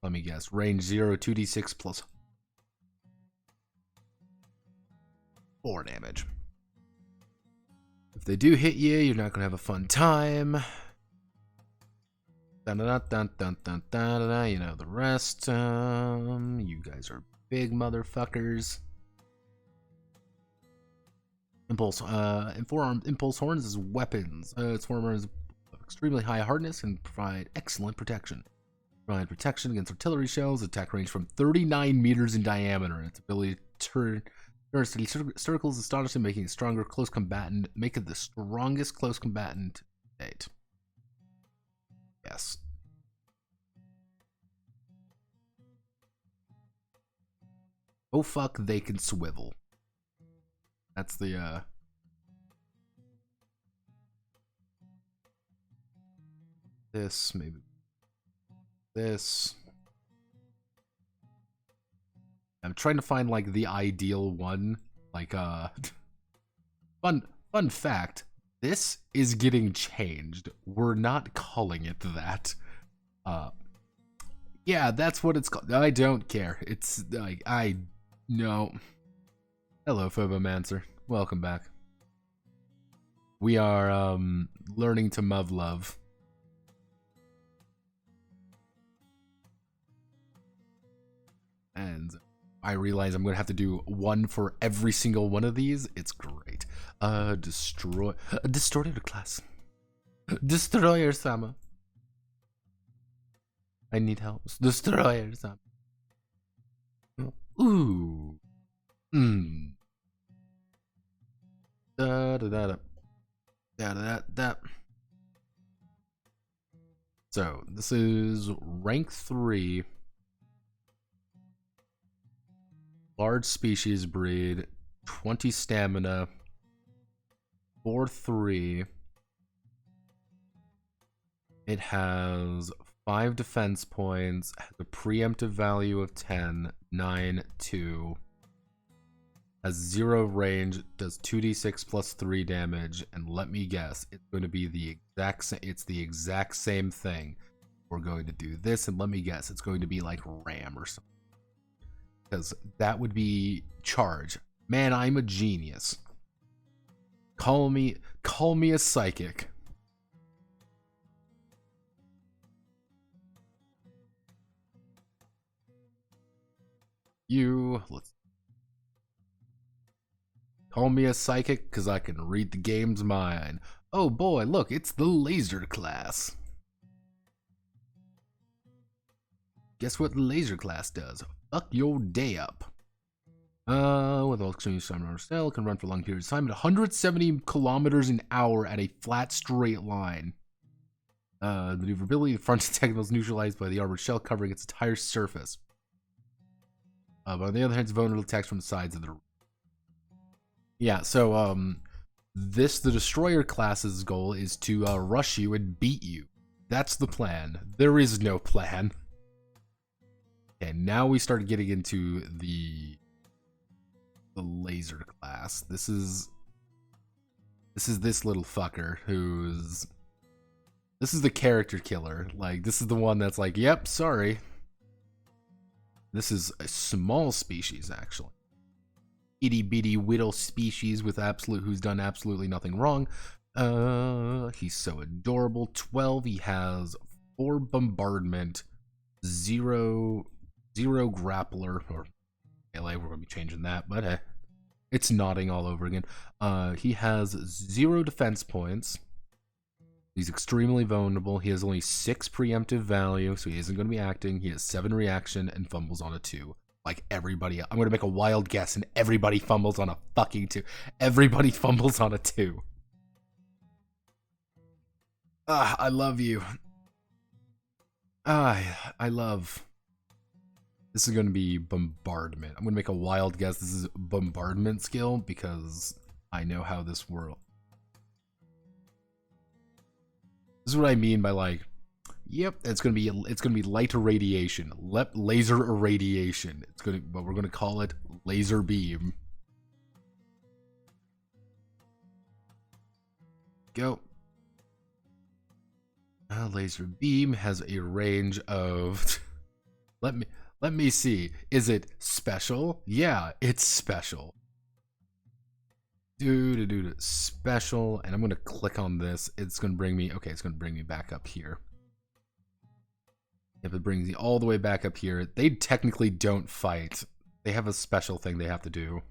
[SPEAKER 1] Let me guess. Range 0, 2d6 plus 4 damage. If they do hit you, you're not going to have a fun time. Dun, dun, dun, dun, dun, dun, dun, you know the rest. You guys are big motherfuckers. Impulse. Forearm impulse horns is weapons. Its forearm is extremely high hardness and provide excellent protection. Provide protection against artillery shells. Attack range from 39 meters in diameter. Its ability to turn circles astonishing, making it stronger close combatant. Make it the strongest close combatant to date. Yes. Oh fuck, they can swivel. That's the this maybe. This. I'm trying to find like the ideal one. Like fun fact, this is getting changed. We're not calling it that. Yeah, that's what it's called. I don't care. It's like no. Hello, Phobomancer. Welcome back. We are learning to Muv-Luv. And I realize I'm gonna have to do one for every single one of these. It's great. Destroy a distorted class. Destroyer Sama. I need help. Destroyer Sama. Ooh. Da da da da. Da da da. So this is rank 3. Large species breed, 20 stamina, 4-3. It has 5 defense points, has a preemptive value of 10, 9, 2. Has 0 range, does 2d6 plus 3 damage, and let me guess, it's going to be the exact same thing. We're going to do this, and let me guess, it's going to be like RAM or something. Because that would be charge. Man, I'm a genius. Call me a psychic. Let's call me a psychic because I can read the game's mind. Oh boy, look, it's the laser class. Guess what the laser class does? Fuck your day up. With all exchange time on cell, can run for long periods of time at 170 kilometers an hour at a flat straight line. The maneuverability, the front attack is neutralized by the armored shell covering its entire surface. But on the other hand, it's vulnerable attacks from the sides of the. Yeah, so the destroyer class's goal is to rush you and beat you. That's the plan. There is no plan. Okay, now we start getting into the laser class. This is this little fucker who's. This is the character killer. Like, this is the one that's like, yep, sorry. This is a small species, actually. Itty bitty whittle species with who's done absolutely nothing wrong. He's so adorable. 12. He has 4 bombardment, 0 grappler, or LA. We're gonna be changing that, but it's nodding all over again. He has 0 defense points. He's extremely vulnerable. He has only 6 preemptive value, so he isn't going to be acting. He has 7 reaction and fumbles on a 2. Like everybody else. I'm going to make a wild guess, and everybody fumbles on a fucking 2. Everybody fumbles on a 2. I love you. I love. This is going to be bombardment. I'm going to make a wild guess. This is bombardment skill because I know how this world. This is what I mean by, like, yep, it's gonna be light irradiation, laser irradiation. But we're gonna call it laser beam. Go. Laser beam has a range of. Let me see. Is it special? Yeah, it's special. Special, and I'm gonna click on this. It's gonna bring me. Okay, it's gonna bring me back up here. If it brings me all the way back up here, they technically don't fight. They have a special thing they have to do.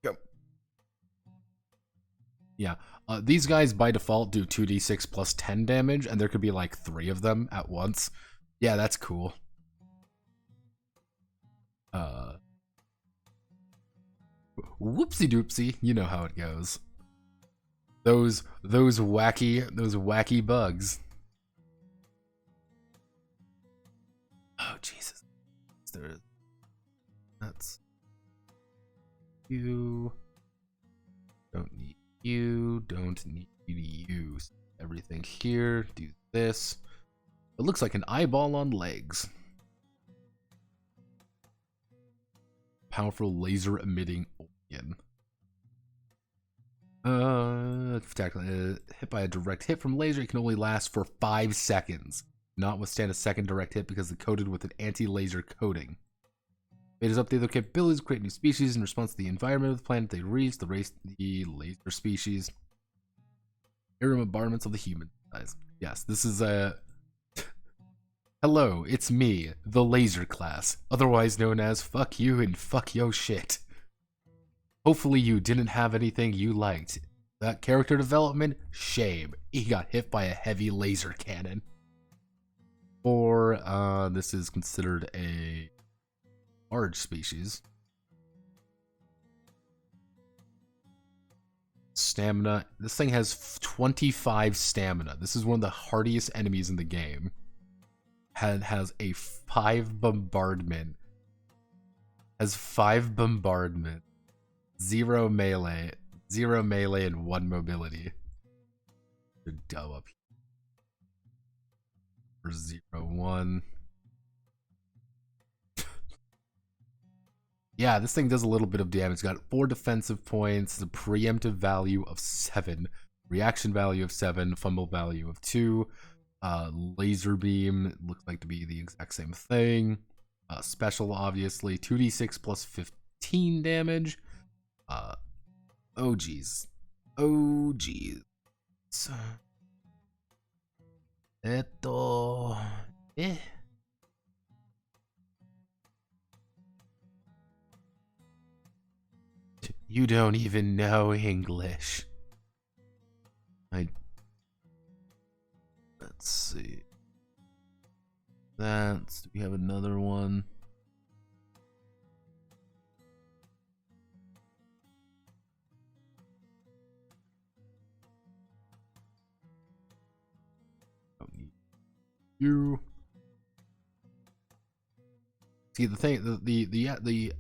[SPEAKER 1] Go. Yeah, these guys by default do 2d6 plus 10 damage, and there could be like 3 of them at once. Yeah, that's cool. Whoopsie doopsie, you know how it goes. Those wacky bugs. Oh Jesus! That's you. Don't need you. Don't need you. Everything here. Do this. It looks like an eyeball on legs. Powerful laser emitting organ. Hit by a direct hit from laser, it can only last for 5 seconds. Not withstand a second direct hit because it's coated with an anti-laser coating. It is updated their capabilities, create new species in response to the environment of the planet they reach. The laser species. Area bombardments of the human size. Yes, this is a. Hello, it's me, the laser class, otherwise known as fuck you and fuck yo shit. Hopefully you didn't have anything you liked. That character development, shame. He got hit by a heavy laser cannon. Or, this is considered a large species. Stamina. This thing has 25 stamina. This is one of the hardiest enemies in the game. Has a 5 bombardment. Has 5 bombardment. 0 melee. 0 melee and 1 mobility. Go up here. 0, 1. Yeah, this thing does a little bit of damage. It's got 4 defensive points, a preemptive value of 7, reaction value of 7, fumble value of 2. Laser beam looks like to be the exact same thing. Special, obviously, 2d6 plus 15. 15 damage. Oh geez. Oh geez. Eh. You don't even know English. Let's see. Do we have another one? Don't need you. See, the thing, the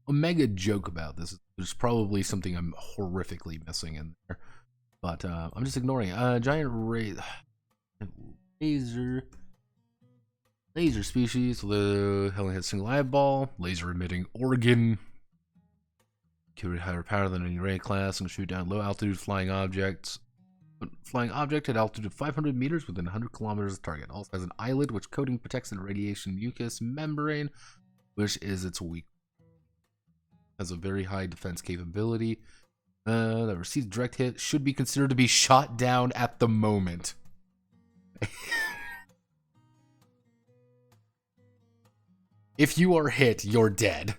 [SPEAKER 1] Omega joke about this is there's probably something I'm horrifically missing in there, but I'm just ignoring it. Giant laser species. Only has single eyeball. Laser emitting organ. Carry higher power than any ray class and shoot down low altitude flying objects. Flying object at altitude of 500 meters within 100 kilometers of target. Also has an eyelid which coating protects the radiation mucus membrane, which is its weak. Has a very high defense capability. That receives direct hit. Should be considered to be shot down at the moment. If you are hit, you're dead.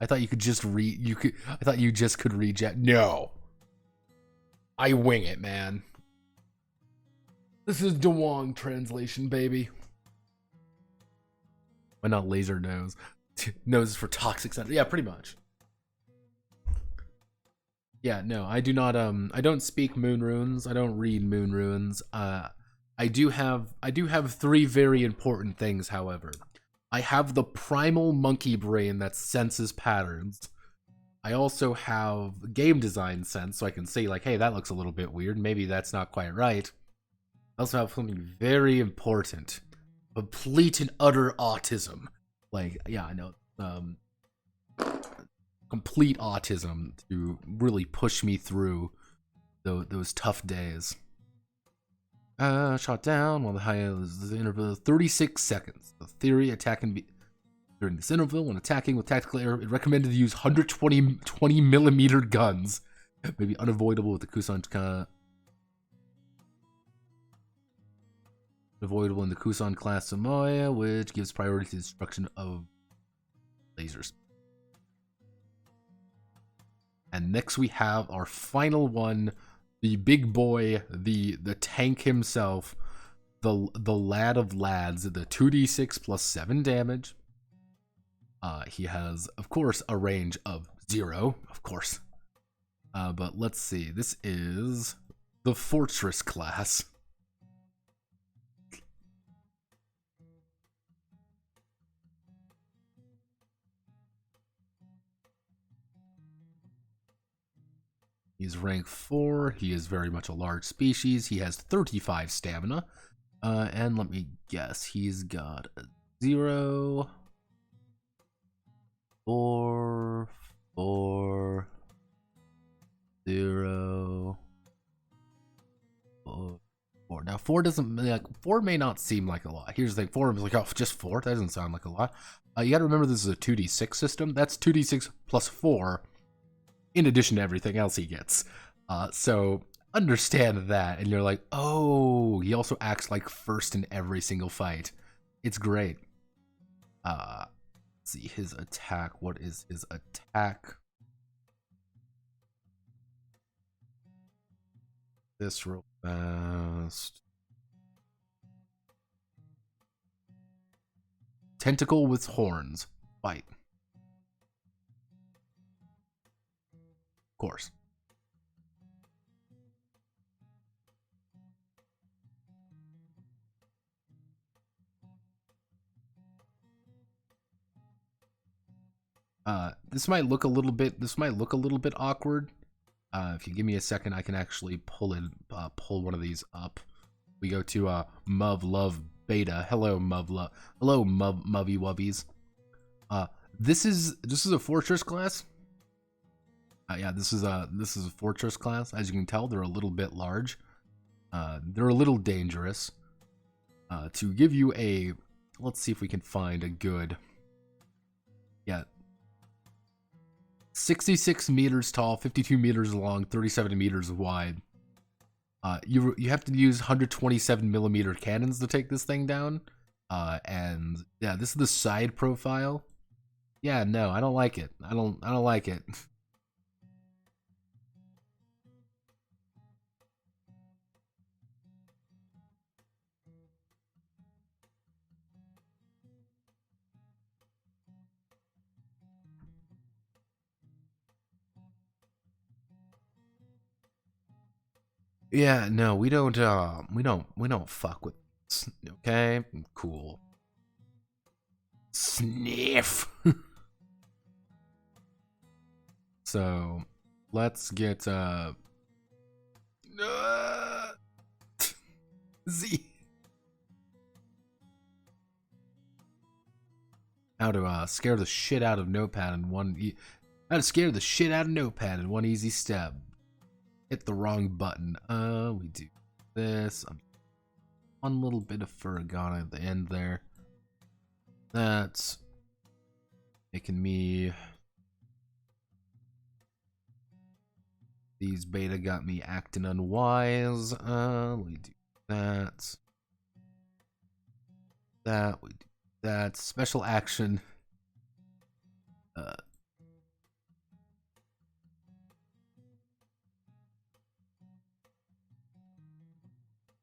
[SPEAKER 1] I thought you could just I thought you just could reject. No. I wing it, man. This is DUWANG translation, baby. Why not laser nose? Nose for toxic center. Yeah, pretty much. Yeah, no, I do not I don't speak moon runes. I don't read moon runes. I do have 3 very important things, however. I have the primal monkey brain that senses patterns. I also have game design sense, so I can say like, hey, that looks a little bit weird. Maybe that's not quite right. I also have something very important. Complete and utter autism. Like, yeah, I know. Complete autism to really push me through those tough days. Shot down while the highest interval 36 seconds. The theory attack can be during this interval when attacking with tactical air. It recommended to use 120 millimeter guns. May be unavoidable with the Kusan avoidable in the Kusan class Samoya, which gives priority to the destruction of lasers. And next we have our final one. The big boy, the tank himself, the lad of lads, the 2d6 plus 7 damage. He has, of course, a range of 0, of course. But let's see, this is the Fortress class. He's rank 4. He is very much a large species. He has 35 stamina. And let me guess, he's got a 0, 4, 4, 0, 4. Now 4 doesn't, like, 4 may not seem like a lot. Here's the thing, 4 is like, oh, just 4? That doesn't sound like a lot. You gotta remember this is a 2d6 system. That's 2d6 plus 4. In addition to everything else he gets. So understand that, and you're like, oh, he also acts like first in every single fight. It's great. Let's see his attack. What is his attack? This real fast. Tentacle with horns. Fight. Of course. This might look a little bit awkward. If you give me a second, I can actually pull one of these up. We go to Muv-Luv beta. Hello, Muv-Luv. Hello, Muvy Wubbies. This is a fortress class. Yeah, this is a fortress class. As you can tell, they're a little bit large. They're a little dangerous. To give you a, let's see if we can find a good Yeah. 66 meters tall, 52 meters long, 37 meters wide. You have to use 127 millimeter cannons to take this thing down. And yeah, this is the side profile. Yeah, no, I don't like it. I don't like it. Yeah, no, we don't fuck with this, okay? Cool. Sniff. So, let's get Z. How to scare the shit out of Notepad in one how to scare the shit out of Notepad in one easy step. Hit the wrong button. We do this. One little bit of furigana at the end there. That's making me. These beta got me acting unwise. We do that. That we do that. Special action.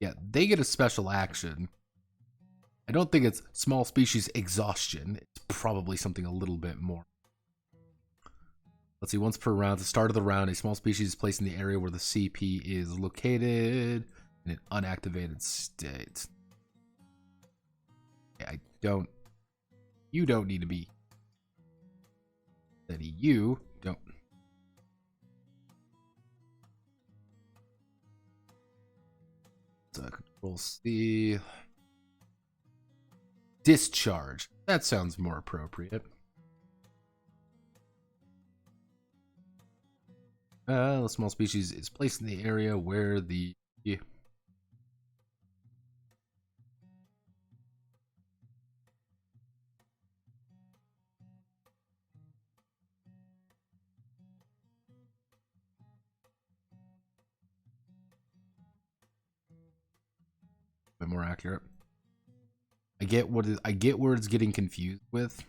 [SPEAKER 1] Yeah, they get a special action. I don't think it's small species exhaustion. It's probably something a little bit more. Let's see, once per round, at the start of the round, a small species is placed in the area where the CP is located in an unactivated state. Yeah, you don't need to be steady. You don't. Control C. Discharge. That sounds more appropriate. The small species is placed in the area where the... Yeah. A bit more accurate. I get where it's getting confused with.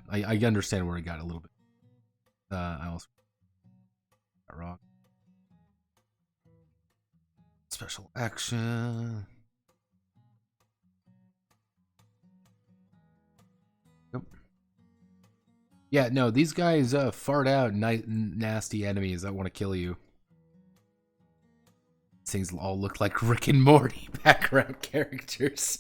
[SPEAKER 1] I understand where it got a little bit. I also got wrong. Special action. Nope. Yeah, no, these guys fart out nasty enemies that want to kill you. These things all look like Rick and Morty background characters.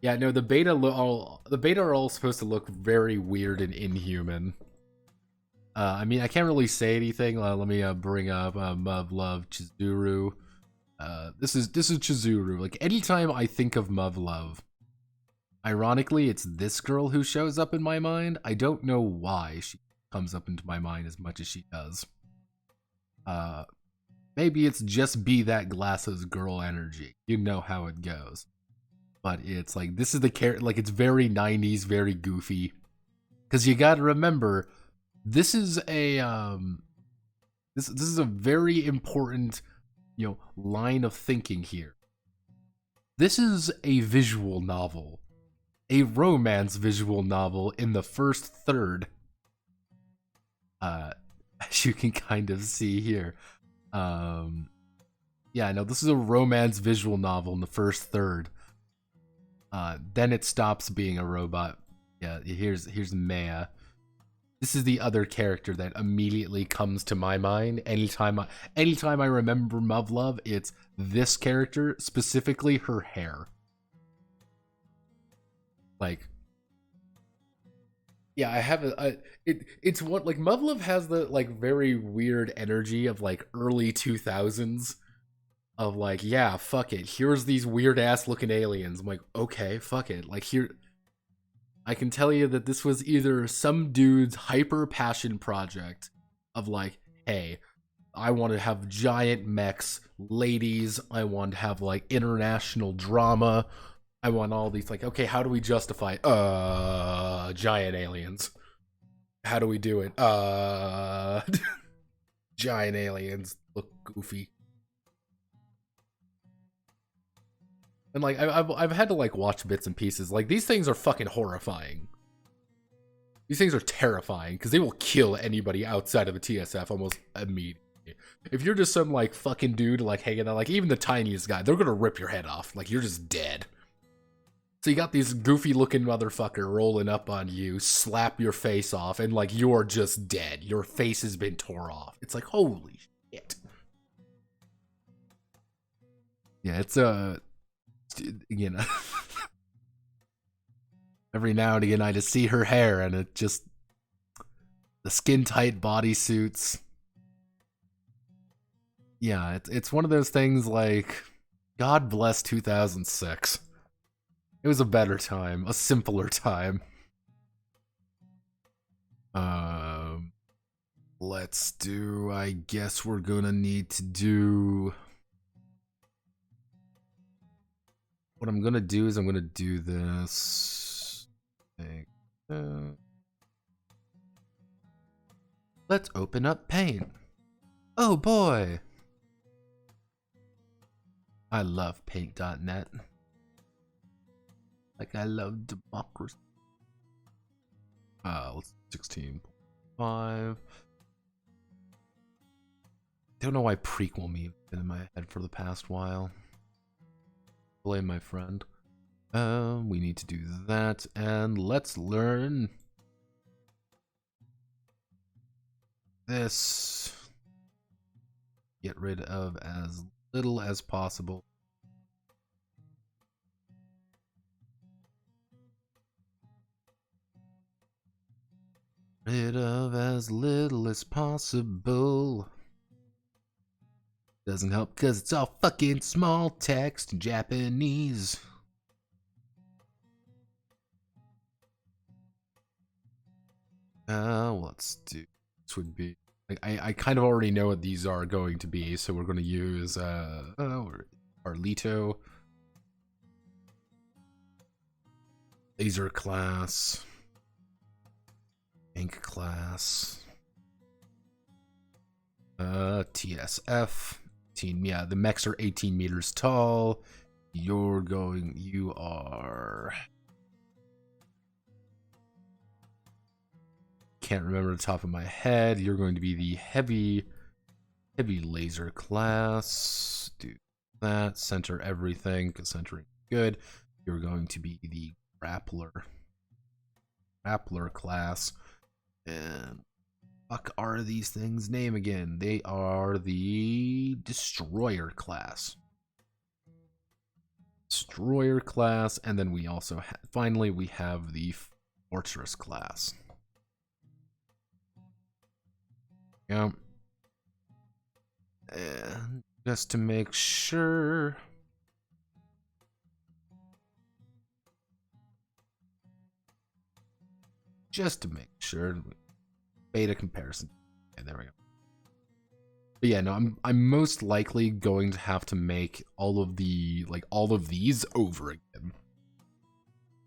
[SPEAKER 1] Yeah, no, the beta are all supposed to look very weird and inhuman. I mean, I can't really say anything. Let me bring up Muv-Luv, Chizuru. This is Chizuru. Like, anytime I think of Muv-Luv, ironically, it's this girl who shows up in my mind. I don't know why she comes up into my mind as much as she does. Maybe it's just be that glasses girl energy. You know how it goes. But it's like, this is the character, like, it's very 90s, very goofy. Because you gotta remember, this is a this is a very important, you know, line of thinking here. This is a visual novel, a romance visual novel in the first third. As you can kind of see here. Yeah, no, this is a romance visual novel in the first third. Then it stops being a robot. Yeah, here's Maya. This is the other character that immediately comes to my mind anytime I remember Muv-Luv. It's this character, specifically her hair. Like, yeah, I have it's what, like, Muv-Luv has the, like, very weird energy of, like, early 2000s of, like, yeah, fuck it, here's these weird ass looking aliens. I'm like, okay, fuck it, like, here, I can tell you that this was either some dude's hyper passion project of, like, hey, I want to have giant mechs, ladies, I want to have, like, international drama, I want all these, like, okay, how do we justify, giant aliens? How do we do it? Giant aliens look goofy. And, like, I've had to, like, watch bits and pieces. Like, these things are fucking horrifying. These things are terrifying, because they will kill anybody outside of the TSF almost immediately. If you're just some, like, fucking dude, like, hanging out, like, even the tiniest guy, they're gonna rip your head off. Like, you're just dead. So you got these goofy-looking motherfucker rolling up on you, slap your face off, and, like, you're just dead. Your face has been tore off. It's like, holy shit. Yeah, it's, you know, every now and again I just see her hair, and it just, the skin-tight bodysuits. Yeah, it's one of those things, like, God bless 2006. It was a better time, a simpler time. Let's do, I guess we're gonna need to do, what I'm gonna do is I'm gonna do this. Let's open up Paint. Oh boy! I love Paint.net. Like I love democracy. Let's 16.5. Don't know why prequel meme has been in my head for the past while. Blame my friend. We need to do that, and let's learn this. Get rid of as little as possible. Rid of as little as possible. Doesn't help because it's all fucking small text in Japanese. Let's do, this would be, I kind of already know what these are going to be, so we're going to use, Arlito. Laser class. Ink class. TSF. Yeah, the mechs are 18 meters tall. You are... Can't remember the top of my head. You're going to be the heavy laser class. Do that. Center everything, because centering is good. You're going to be the grappler class. And fuck are these things' name again? They are the destroyer class. Destroyer class, and then we also finally we have the fortress class. Yeah. And just to make sure, beta comparison. Okay, there we go. But yeah, no, I'm most likely going to have to make all of these over again.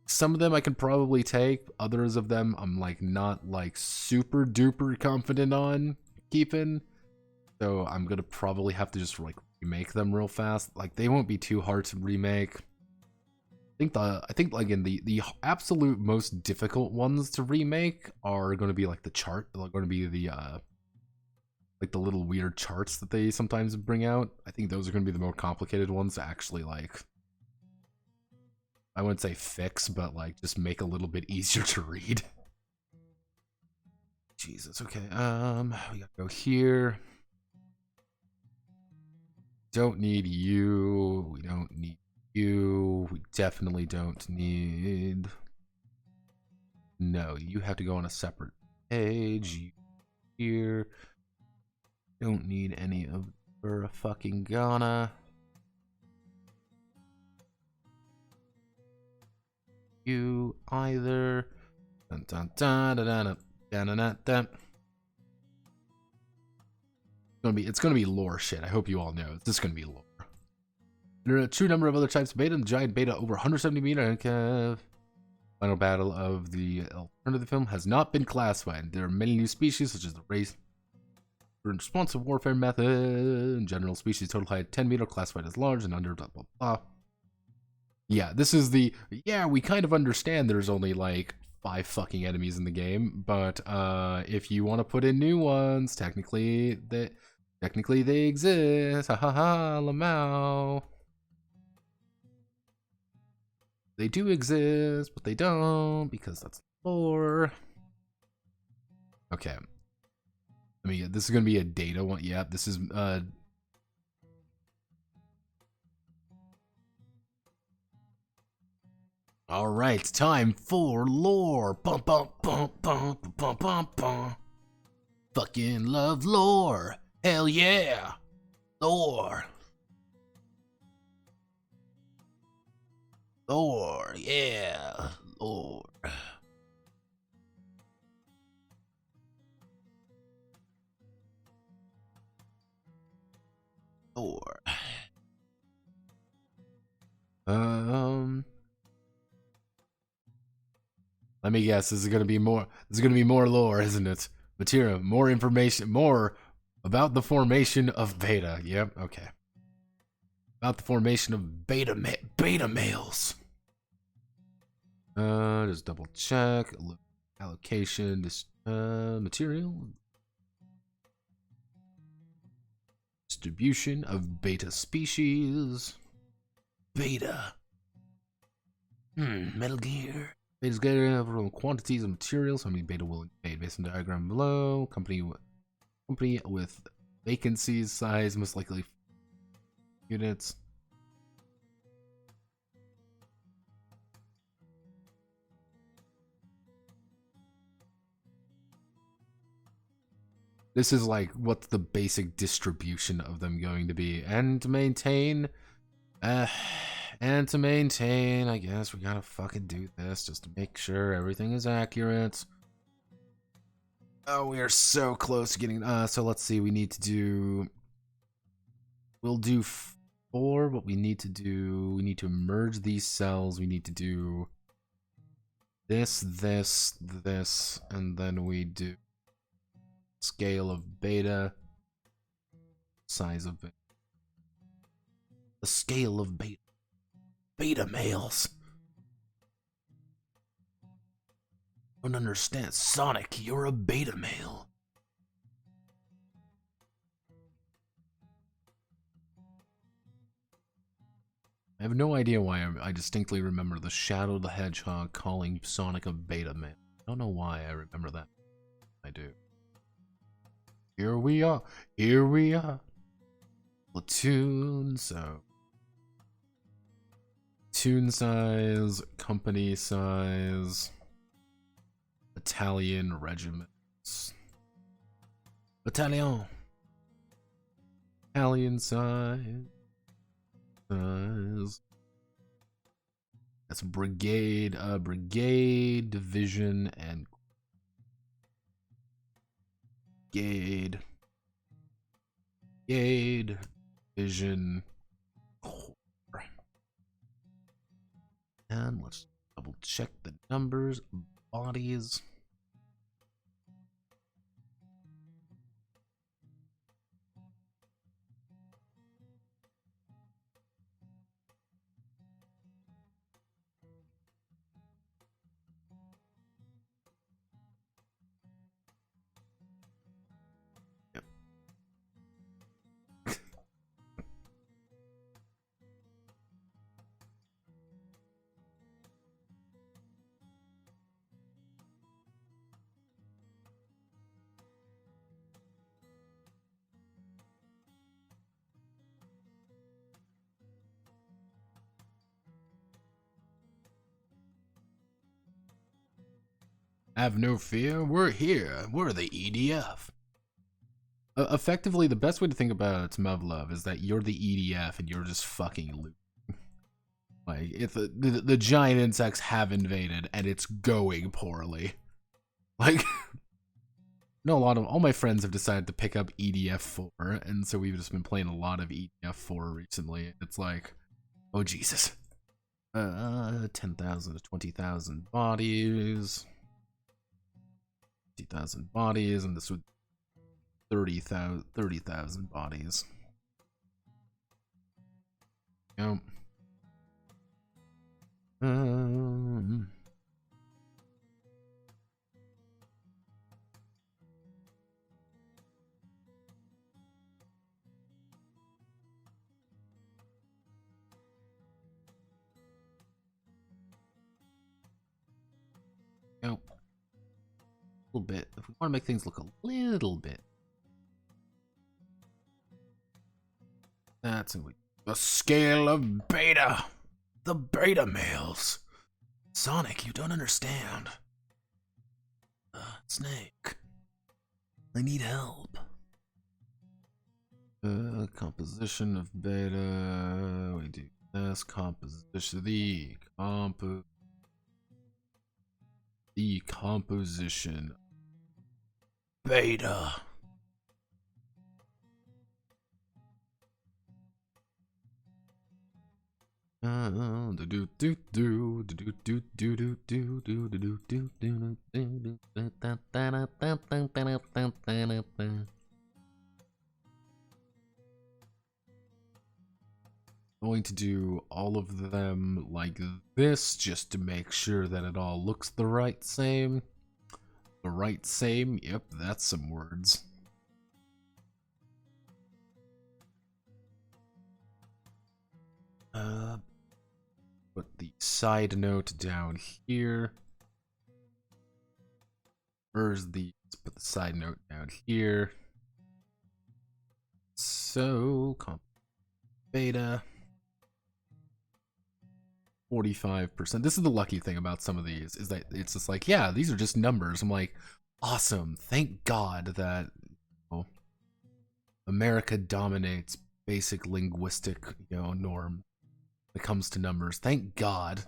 [SPEAKER 1] Some of them I can probably take, others of them I'm like not like super duper confident on keeping. So I'm gonna probably have to just like remake them real fast. Like they won't be too hard to remake. I think like in the absolute most difficult ones to remake are going to be like the chart. They're going to be the like the little weird charts that they sometimes bring out. I think those are going to be the more complicated ones to actually like, I wouldn't say fix, but like just make a little bit easier to read. Jesus, okay. We gotta go here. Don't need you. We don't need you. We definitely don't need. No, you have to go on a separate page. You here. Don't need any of her fucking Ghana. You either. Dun, dun, dun, dun, dun, dun, dun, dun, dun. It's gonna be lore shit. I hope you all know. It's just gonna be lore. There are a true number of other types of beta. The giant beta over 170 meter and final battle of the alternative film has not been classified. There are many new species, such as the race responsive warfare method. In general, species total height 10 meter, classified as large and under blah blah blah. Yeah, this is the we kind of understand there's only like 5 fucking enemies in the game, but if you want to put in new ones, technically they exist. Ha ha ha, Lamau. They do exist, but they don't because that's lore. Okay. Let me get, this is gonna be a data one. Yeah, this is all right, time for lore. Bum bum bum bum bum bum bum. Fucking love lore. Hell yeah, lore. Lore, yeah, lore. Lore. Let me guess. This is gonna be more. This is gonna be more lore, isn't it? Material, more information, more about the formation of beta. Yep. Okay. About the formation of beta males. Just double check. Allocation. This material. Distribution of beta species. Beta. Metal Gear. Beta's greater overall quantities of materials. How many beta will invade based on the diagram below? Company with vacancies, size, most likely units. This is like what's the basic distribution of them going to be, and to maintain, I guess we gotta fucking do this just to make sure everything is accurate. Oh, we are so close to getting. So let's see. We need to do. We'll do 4. What we need to do. We need to merge these cells. We need to do this, and then we do scale of beta, size of beta, the scale of beta males. Don't understand, Sonic, you're a beta male. I have no idea why I distinctly remember the Shadow the Hedgehog calling Sonic a beta male. I don't know why I remember that. I do. Here we are. Platoon, so platoon size, company size, battalion, regiments, battalion size, that's brigade, division, and brigade, division, corps. And let's double check the numbers, bodies. Have no fear, we're here. We're the EDF. Effectively, the best way to think about Muv-Luv is that you're the EDF and you're just fucking loot. Like, if the giant insects have invaded and it's going poorly. Like, no, all my friends have decided to pick up EDF 4, and so we've just been playing a lot of EDF 4 recently. It's like, Oh, Jesus. 10,000 to 20,000 bodies. 50,000 bodies, and this would 30,000 bodies. Yep. Yep. A little bit. If we want to make things look a little bit. That's the scale of beta. The beta males. Sonic, you don't understand. Snake. I need help. Composition of beta. We do this. Composition. The composition. Beta. Going to do all of them like this just to make sure that it all looks the right same. The right same? Yep, that's some words. Put the side note down here. Let's put the side note down here. So, comp beta. 45%. This is the lucky thing about some of these, is that it's just like, yeah, these are just numbers. I'm like, awesome. Thank God that America dominates basic linguistic, norm when it comes to numbers. Thank God.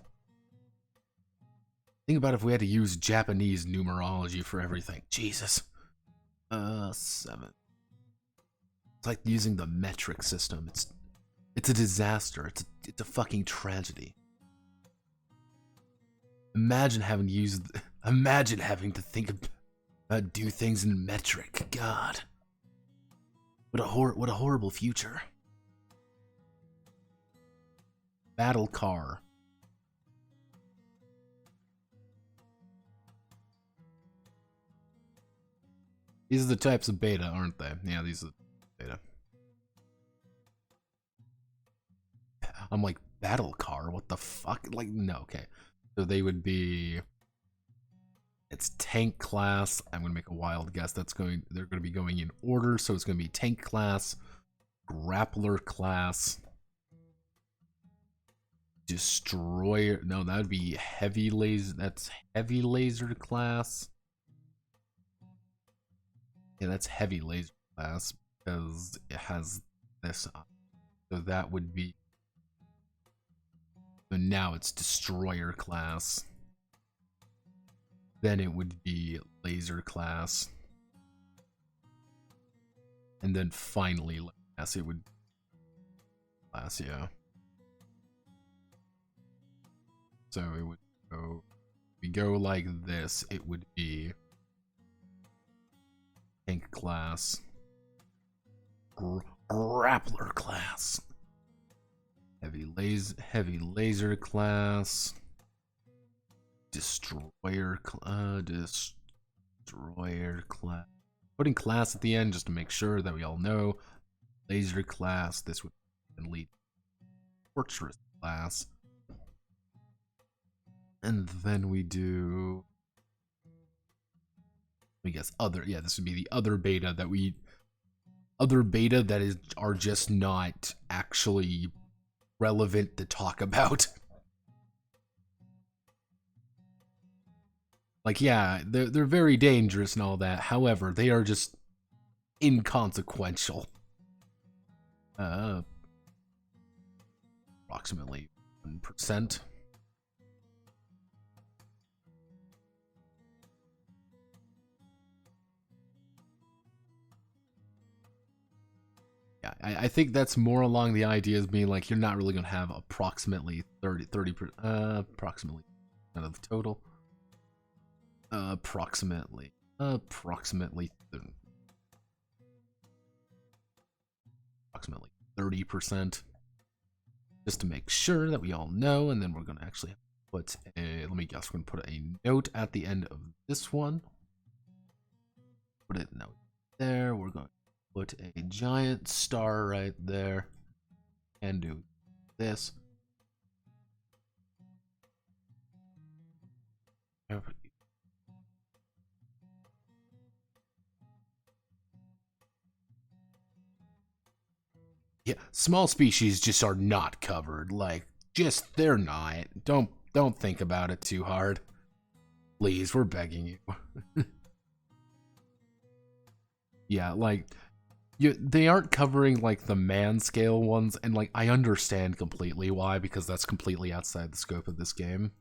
[SPEAKER 1] Think about if we had to use Japanese numerology for everything. Jesus. 7. It's like using the metric system. It's a disaster. It's a fucking tragedy. Imagine having to think about do things in metric. God. What a horrible future. Battle car. These are the types of beta, aren't they? Yeah, these are beta. I'm like, battle car? What the fuck? Like, no, okay. So they would be... It's tank class. I'm going to make a wild guess. They're going to be going in order. So it's going to be tank class, grappler class, destroyer. No, that would be heavy laser. That's heavy laser class. Yeah, that's heavy laser class because it has this on. So that would be... So now it's destroyer class. Then it would be laser class. And then finally, yes, it would class, yeah. So it would go, if we go like this, it would be tank class, grappler class, heavy laser class, destroyer class. Putting class at the end just to make sure that we all know. Laser class. This would lead fortress class. And then we do, I guess, other. Yeah, this would be the other beta that are just not actually relevant to talk about. Like, yeah, they're very dangerous and all that. However, they are just inconsequential. Approximately 1%. Yeah, I think that's more along the idea as being like you're not really gonna have approximately 30 approximately out of the total. Approximately 30%, just to make sure that we all know. And then we're gonna actually put a, let me guess, we're gonna put a note at the end of this one. Put it note there. We're going to put a giant star right there and do this. Yeah, small species just are not covered. Like, just they're not. Don't think about it too hard. Please, we're begging you. Yeah, like they aren't covering like the man scale ones, and like I understand completely why, because that's completely outside the scope of this game.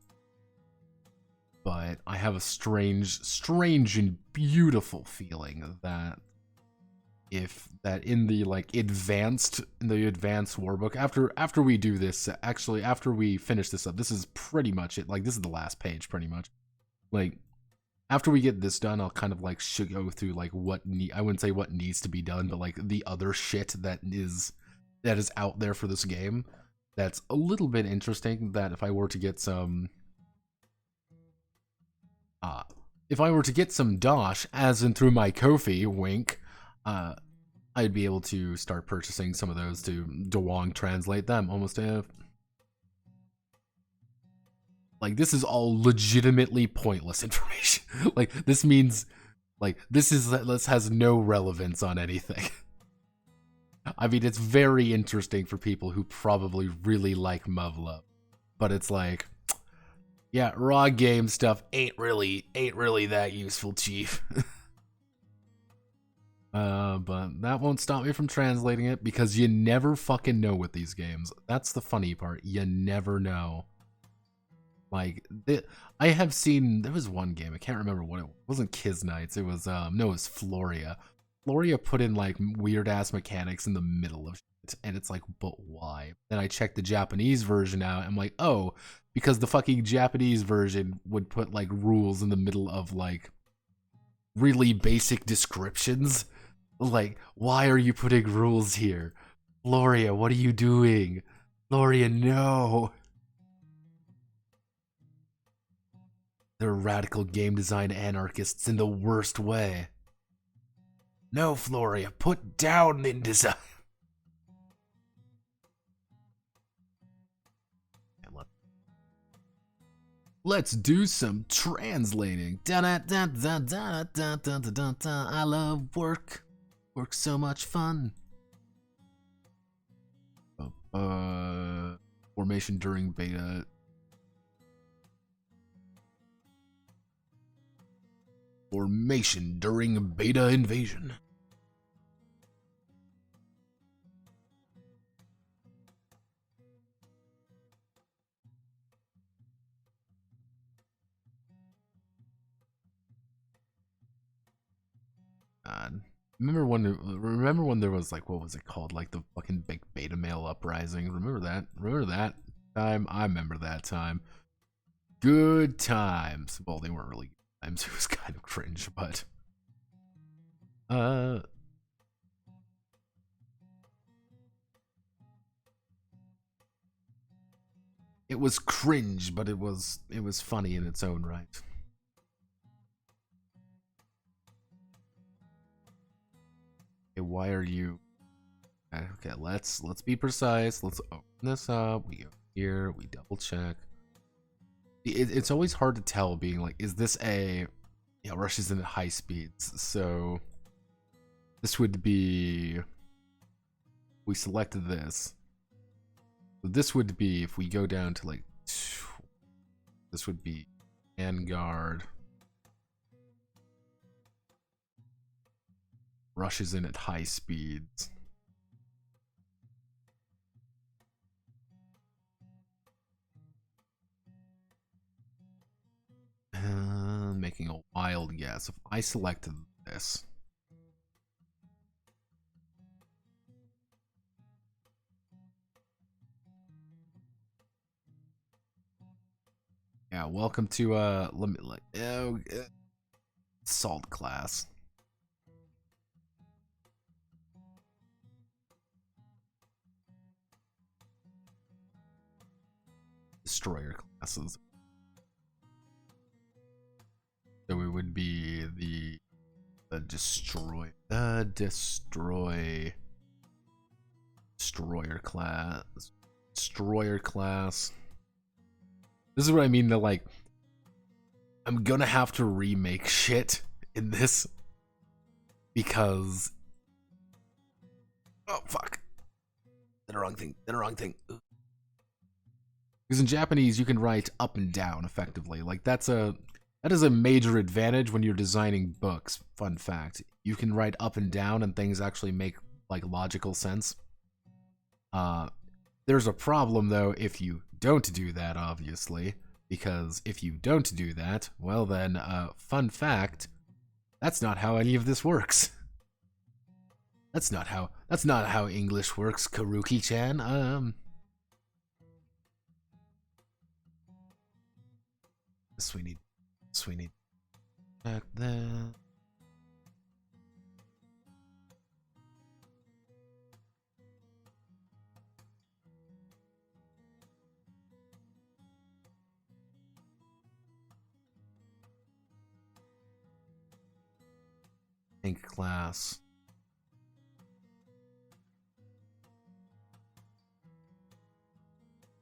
[SPEAKER 1] But I have a strange and beautiful feeling that in the like advanced warbook, after we do this, actually after we finish this up, this is pretty much it. Like this is the last page pretty much. Like after we get this done, I'll kind of like should go through like I wouldn't say what needs to be done, but like the other shit that is out there for this game that's a little bit interesting. That if I were to get some dosh, as in through my Ko-fi, wink, I'd be able to start purchasing some of those to DUWANG translate them almost if. Like, this is all legitimately pointless information. Like, this means, like, this has no relevance on anything. I mean, it's very interesting for people who probably really like Muv-Luv, but it's like, yeah, raw game stuff ain't really that useful, Chief. But that won't stop me from translating it, because you never fucking know with these games. That's the funny part. You never know. Like, I have seen, there was one game, I can't remember what it wasn't Kiz Nights, it was, no, it was Floria. Floria put in, like, weird-ass mechanics in the middle of shit, and it's like, but why? Then I checked the Japanese version out, and I'm like, oh, because the fucking Japanese version would put, like, rules in the middle of, like, really basic descriptions. Like, why are you putting rules here? Floria, what are you doing? Floria, no! They're radical game design anarchists in the worst way. No, Floria, put down InDesign. Let's do some translating. I love work. Work's so much fun. Formation during beta. Formation during beta invasion. God. Remember when there was like, what was it called? Like the fucking big beta male uprising. Remember that? Remember that time? I remember that time. Good times. Well, they weren't really good times. It was kind of cringe, but it was cringe, but it was funny in its own right. Okay, why are you? Okay, let's be precise. Let's open this up. We go here. We double check. It's always hard to tell. Being like, is this a? Yeah, rushes in at high speeds. So this would be. We selected this. So this would be if we go down to like. This would be Vanguard. Rushes in at high speeds. Making a wild guess. If I selected this. Yeah, welcome to let me like assault class. Destroyer classes. So it would be the destroyer class. Destroyer class. This is what I mean that like I'm gonna have to remake shit in this because oh fuck. Did the wrong thing. Because in Japanese you can write up and down effectively. Like that is a major advantage when you're designing books. Fun fact. You can write up and down and things actually make like logical sense. There's a problem though if you don't do that, obviously, because if you don't do that, well then, fun fact, that's not how any of this works. That's not how English works, Karuki-chan. This we need back there. Tank class.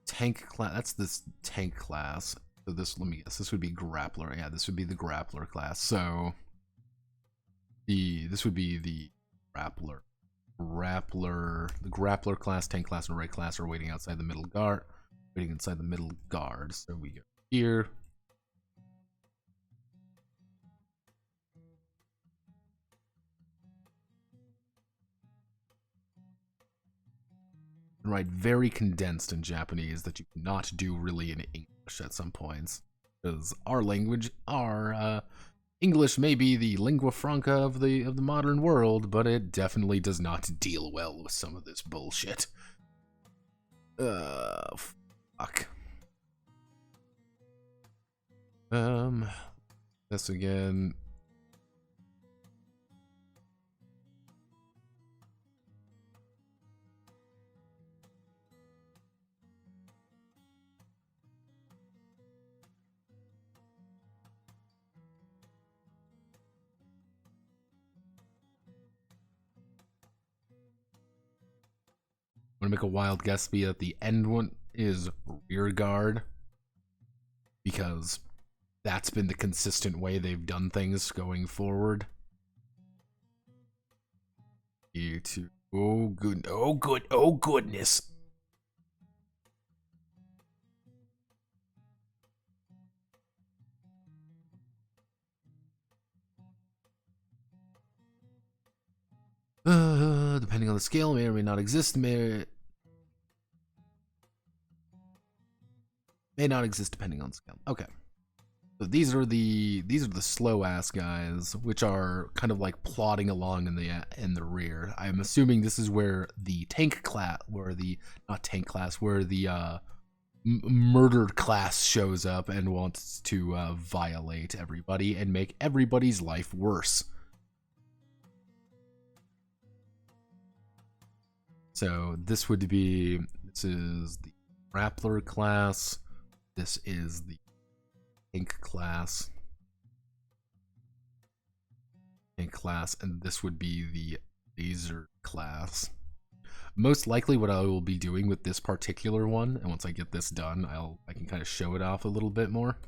[SPEAKER 1] Tank class. That's this tank class. So this, let me guess. This would be grappler. Yeah, this would be the grappler class. So this would be the grappler. The grappler class, tank class, and raid class are waiting outside the middle guard. Waiting inside the middle guard. So we go here. And write very condensed in Japanese that you cannot do really in English at some points. Because our language, English may be the lingua franca of the modern world, but it definitely does not deal well with some of this bullshit. Fuck. This again. I'm gonna make a wild guess be that the end one is rear guard, because that's been the consistent way they've done things going forward. You two, oh goodness. Depending on the scale, may or may not exist. May not exist depending on scale. Okay. So these are the slow ass guys, which are kind of like plodding along in the rear. I'm assuming this is where the tank class, where the murdered class shows up and wants to violate everybody and make everybody's life worse. So this is the grappler class. This is the tank class. And this would be the laser class. Most likely what I will be doing with this particular one, and once I get this done, I can kind of show it off a little bit more,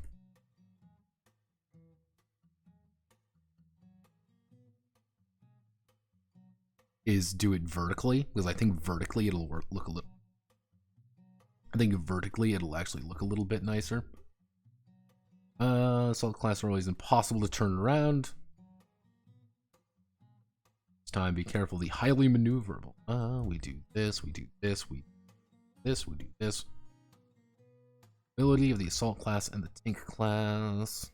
[SPEAKER 1] is do it vertically, because I think vertically it'll look a little. I think vertically it'll actually look a little bit nicer. Assault class are always impossible to turn around. This time, be careful. The highly maneuverable. We do this. We do this. We do this. We do this. Ability of the assault class and the tank class.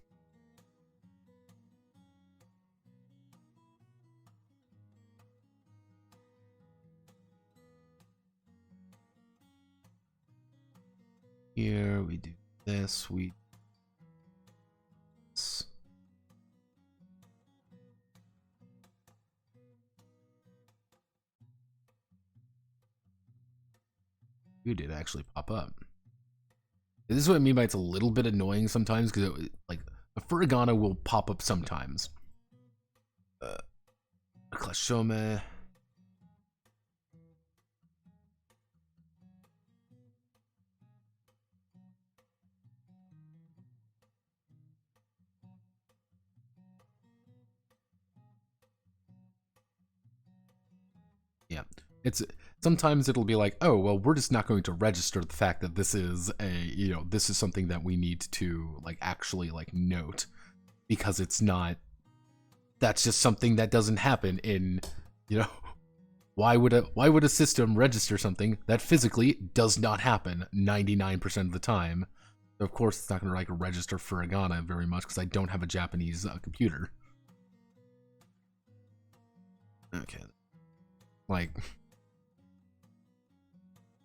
[SPEAKER 1] Here we do this. We You did actually pop up. This is what I mean by it's a little bit annoying sometimes, because like a furigana will pop up sometimes. Klashome. Yeah, it's sometimes it'll be like, oh well, we're just not going to register the fact that this is this is something that we need to like actually like note, because it's not. That's just something that doesn't happen in, why would a system register something that physically does not happen 99% of the time? So of course, it's not going to like register furigana very much because I don't have a Japanese computer. Okay. Like, this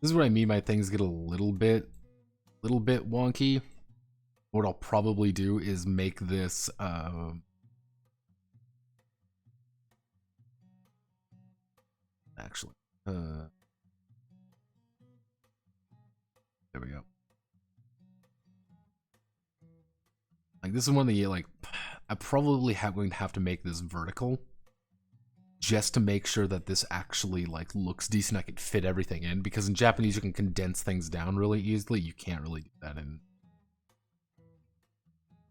[SPEAKER 1] is what I mean by things get a little bit wonky. What I'll probably do is make this actually there we go. Like, this is one of the like I probably going to have to make this vertical, just to make sure that this actually like looks decent. I can fit everything in, because in Japanese you can condense things down really easily. You can't really do that in.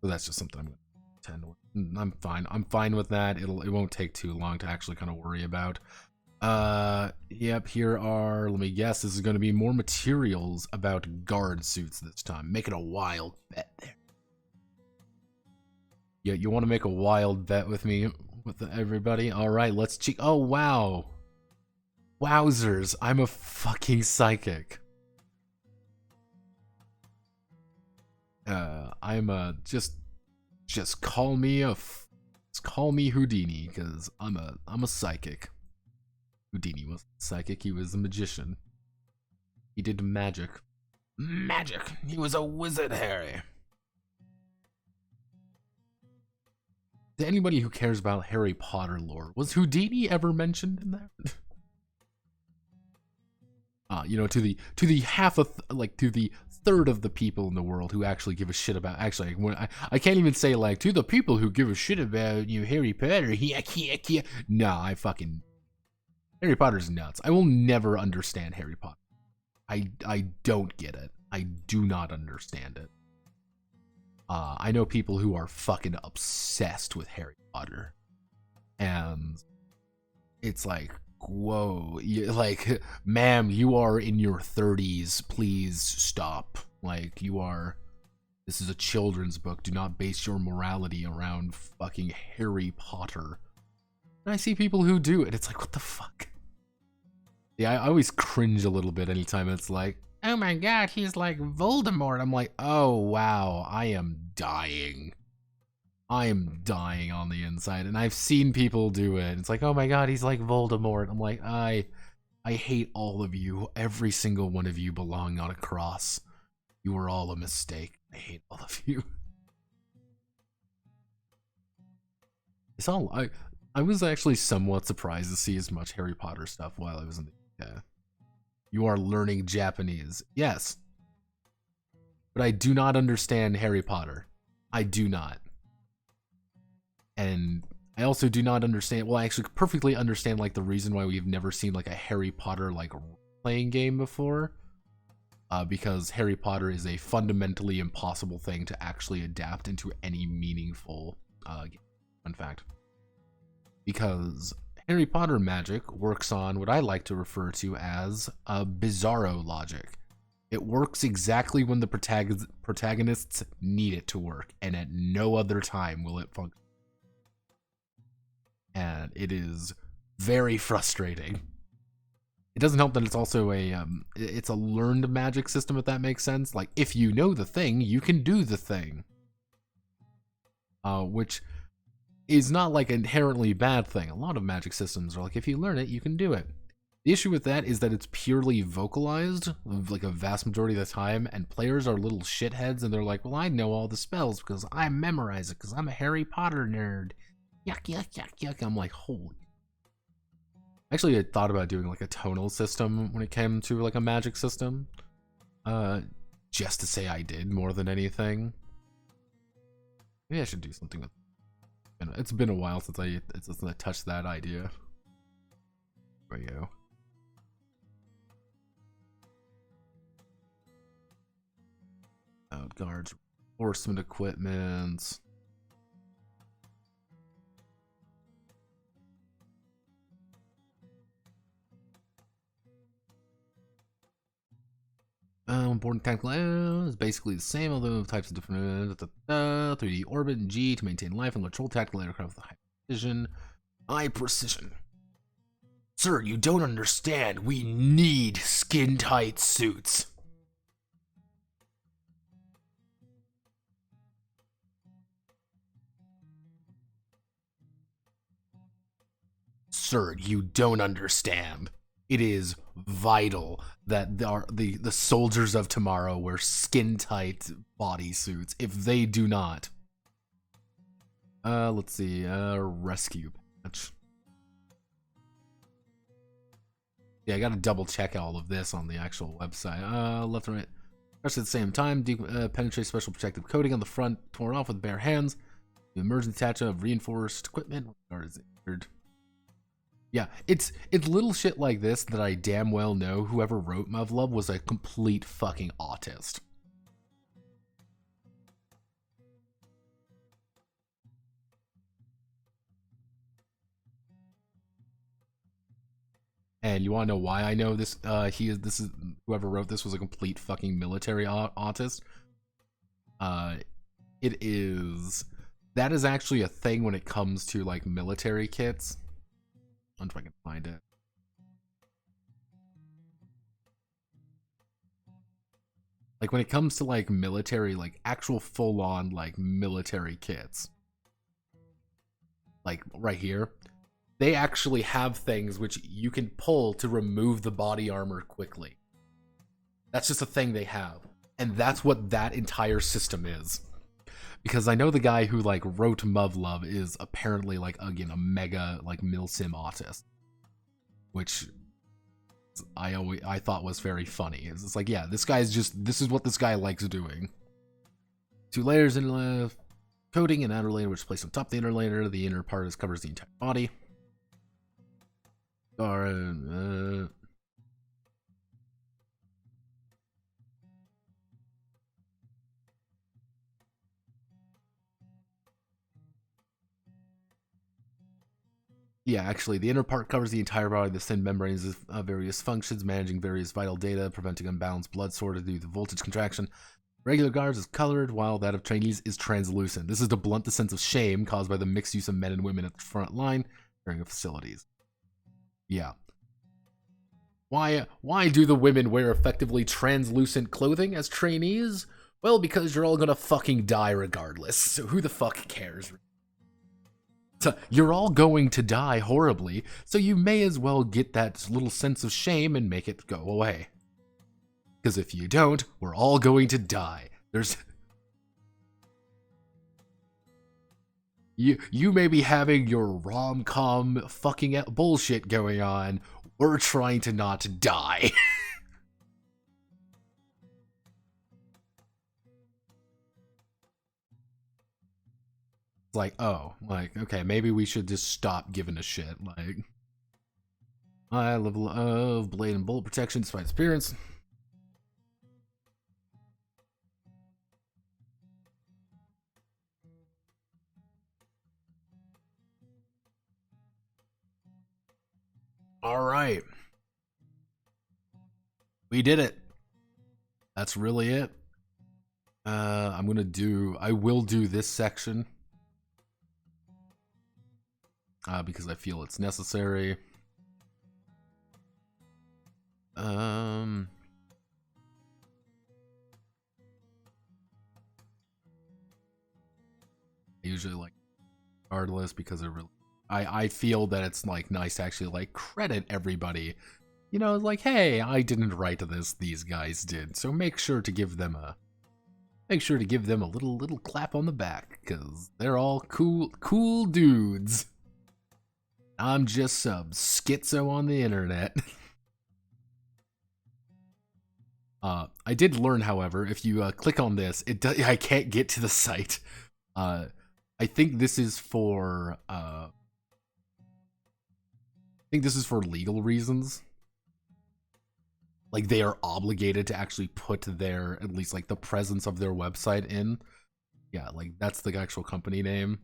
[SPEAKER 1] So that's just something I'm going to tend with. I'm fine. I'm fine with that. It won't take too long to actually kind of worry about. Yep. Here are. Let me guess. This is going to be more materials about guard suits this time. Make it a wild bet there. Yeah, you want to make a wild bet with me? With everybody? Alright, let's check. Oh, wow. Wowzers, I'm a fucking psychic. I'm a, just call me Houdini, because I'm a psychic. Houdini wasn't a psychic, he was a magician. He did magic. Magic! He was a wizard, Harry. To anybody who cares about Harry Potter lore, was Houdini ever mentioned in that? To the half of to the third of the people in the world who actually give a shit about. Actually, I can't even say like to the people who give a shit about Harry Potter. No, Harry Potter's nuts. I will never understand Harry Potter. I don't get it. I do not understand it. I know people who are fucking obsessed with Harry Potter, and it's like, whoa, like, ma'am, you are in your 30s, please stop. Like, this is a children's book, do not base your morality around fucking Harry Potter. And I see people who do it, it's like, what the fuck? Yeah, I always cringe a little bit anytime it's like, oh my god, he's like Voldemort. I'm like, oh wow, I am dying. I am dying on the inside, and I've seen people do it. It's like, oh my god, he's like Voldemort. I'm like, I hate all of you. Every single one of you belong on a cross. You are all a mistake. I hate all of you. It's all I was actually somewhat surprised to see as much Harry Potter stuff while I was in the UK. You are learning Japanese. Yes. But I do not understand Harry Potter. I do not. And I also do not understand, well, I actually perfectly understand like the reason why we've never seen like a Harry Potter like playing game before. Because Harry Potter is a fundamentally impossible thing to actually adapt into any meaningful game. Fun fact. Because Harry Potter magic works on what I like to refer to as a bizarro logic. It works exactly when the protagonists need it to work, and at no other time will it function. And it is very frustrating. It doesn't help that it's also it's a learned magic system, if that makes sense. Like, if you know the thing, you can do the thing. Which is not like an inherently bad thing. A lot of magic systems are like, if you learn it, you can do it. The issue with that is that it's purely vocalized, like a vast majority of the time, and players are little shitheads, and they're like, well, I know all the spells because I memorize it because I'm a Harry Potter nerd. Yuck, yuck, yuck, yuck. I'm like, holy. Actually, I thought about doing like a tonal system when it came to like a magic system. Just to say I did more than anything. Maybe I should do something with. It's been a while since I touched that idea. There we go. Guards, enforcement equipment. Important tactical is basically the same, although types of different 3D orbit and G to maintain life and control tactical aircraft with high precision. High precision. Sir, you don't understand. We need skin-tight suits. Sir, you don't understand. It is vital that the soldiers of tomorrow wear skin-tight bodysuits. If they do not, let's see, rescue patch. Yeah, I gotta double check all of this on the actual website. Left and right. Press at the same time. Penetrate special protective coating on the front. Torn off with bare hands. The emergency attachment of reinforced equipment. Guard is injured. Yeah, it's little shit like this that I damn well know whoever wrote Muv-Luv was a complete fucking autist. And you want to know why I know this? Whoever wrote this was a complete fucking military autist. That is actually a thing when it comes to like military kits. I wonder if I can find it. Like when it comes to like military, like actual full-on like military kits, like right here, they actually have things which you can pull to remove the body armor quickly. That's just a thing they have, and that's what that entire system is. Because I know the guy who like wrote Muv-Luv is apparently like again a mega like milsim autist, which I thought was very funny. It's like, yeah, this is what this guy likes doing. 2 layers in coating, an outer layer which is placed on top of the inner layer. The inner part covers the entire body. Yeah, actually, the inner part covers the entire body. The thin membranes of various functions, managing various vital data, preventing unbalanced blood sorted due to voltage contraction. Regular guards is colored, while that of trainees is translucent. This is to blunt the sense of shame caused by the mixed use of men and women at the front line during the facilities. Yeah. Why do the women wear effectively translucent clothing as trainees? Well, because you're all gonna fucking die regardless, so who the fuck cares? So you're all going to die horribly, so you may as well get that little sense of shame and make it go away. Because if you don't, we're all going to die. You may be having your rom-com fucking bullshit going on. We're trying to not die. Like, oh, like, okay, maybe we should just stop giving a shit. Like, high level of blade and bullet protection despite its appearance. All right, we did it. That's really it. I will do this section. Because I feel it's necessary. I usually like regardless because it really, I feel that it's like nice to actually like credit everybody. You know, like, hey, I didn't write this; these guys did. So make sure to give them a little clap on the back because they're all cool dudes. I'm just some schizo on the internet. I did learn, however, if you click on this, I can't get to the site. I think this is for legal reasons. Like, they are obligated to actually put their, at least like the presence of their website in. Yeah, like that's the actual company name.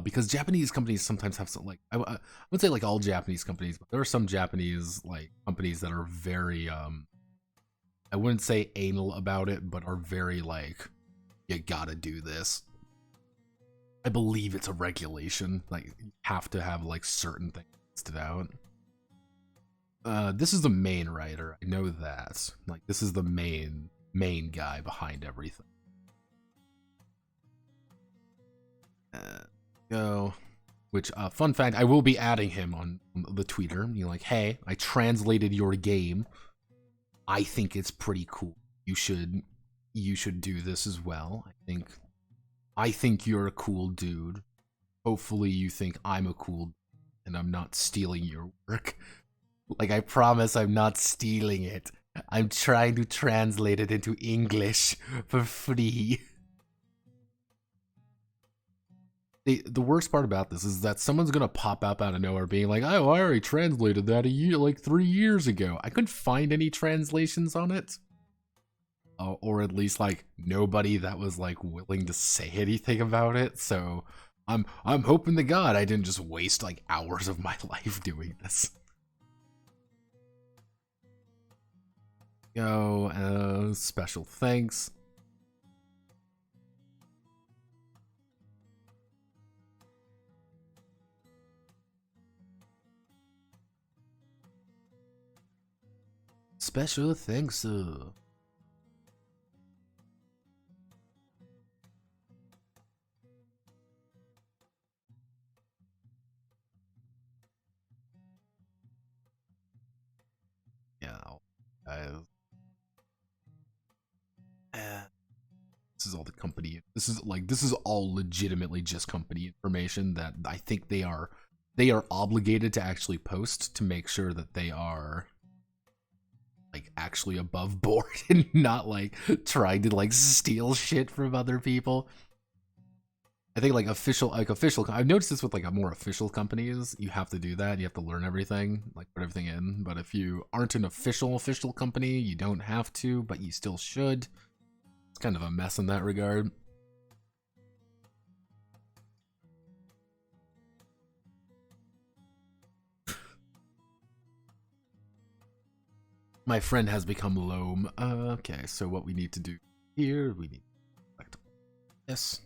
[SPEAKER 1] Because Japanese companies sometimes have some, like, I wouldn't say like all Japanese companies, but there are some Japanese like companies that are very I wouldn't say anal about it, but are very like, you gotta do this. I believe it's a regulation, like you have to have like certain things listed out. This is the main writer, I know that. Like, this is the main guy behind everything. Go. Which, fun fact, I will be adding him on the Twitter. You're like, hey, I translated your game. I think it's pretty cool. You should do this as well. I think you're a cool dude. Hopefully you think I'm a cool dude and I'm not stealing your work. Like, I promise I'm not stealing it. I'm trying to translate it into English for free. The worst part about this is that someone's gonna pop up out of nowhere being like, oh, I already translated that like 3 years ago. I couldn't find any translations on it. Or at least like nobody that was like willing to say anything about it. So I'm hoping to God I didn't just waste like hours of my life doing this. Go, special thanks. Special thanks. Yeah, this is all the company. This is all legitimately just company information that I think they are obligated to actually post to make sure that they are like actually above board and not like trying to like steal shit from other people. I think like official, I've noticed this with like more official companies. You have to do that. You have to learn everything, like put everything in. But if you aren't an official company, you don't have to, but you still should. It's kind of a mess in that regard. My friend has become loam. Okay, so what we need to do here, we need to select this.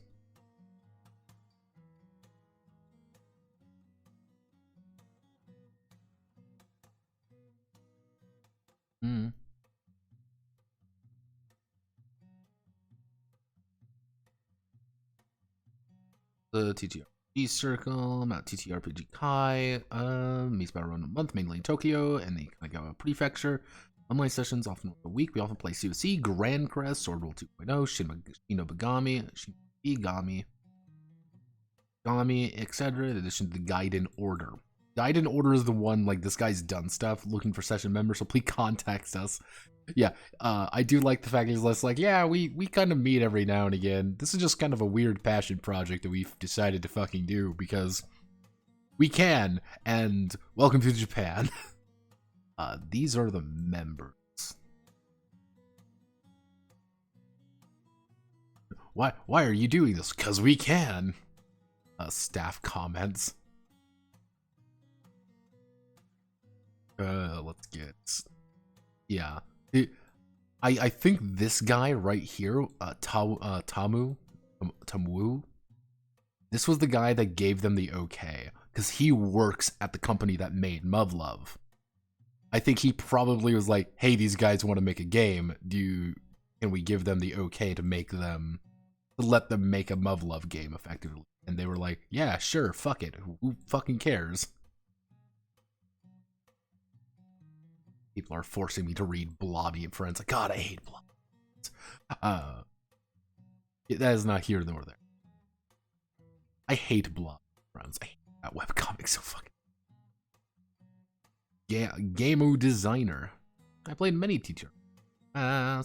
[SPEAKER 1] The TTRPG circle, Mount TTRPG Kai, meets about around a month, mainly in Tokyo, and the Kanagawa Prefecture. Online sessions often once a week. We often play COC, Grand Crest, Sword World 2.0, Shinobagami, Gami, etc. In addition to the Gaiden Order. Gaiden Order is the one, like, this guy's done stuff, looking for session members, so please contact us. Yeah, I do like the fact he's less like, yeah, we kind of meet every now and again. This is just kind of a weird passion project that we've decided to fucking do because we can, and welcome to Japan. These are the members. Why are you doing this? Because we can. Staff comments. Let's get... Yeah. I think this guy right here, Tamu, this was the guy that gave them the okay, because he works at the company that made Muv-Luv. I think he probably was like, hey, these guys want to make a game, can we give them the okay to let them make a Muv-Luv game effectively? And they were like, yeah, sure, fuck it, who fucking cares? People are forcing me to read Blobby and Friends. Like, God, I hate Blobby. That is not here nor there. I hate Blobby backgrounds. I hate that webcomic so fucking. Yeah, Gameo designer. I played many teacher. But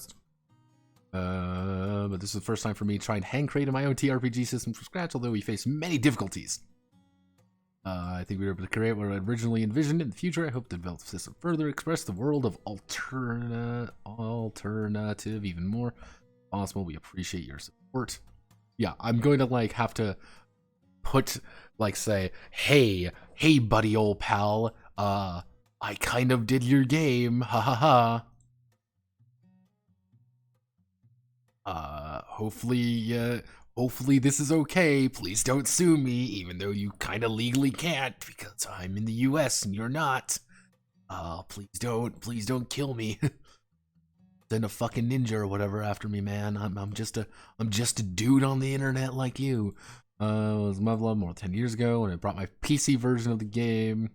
[SPEAKER 1] this is the first time for me trying hand creating my own TRPG system from scratch, although we face many difficulties. I think we were able to create what I originally envisioned. In the future, I hope to develop the system further, express the world of alternative even more possible. We appreciate your support. Yeah, I'm going to like have to put like say, hey buddy old pal, I kind of did your game, ha ha ha. Hopefully this is okay. Please don't sue me, even though you kind of legally can't because I'm in the US and you're not. Please don't kill me. Send a fucking ninja or whatever after me, man. I'm just a dude on the internet like you. It was Muv-Luv more than 10 years ago when I brought my PC version of the game.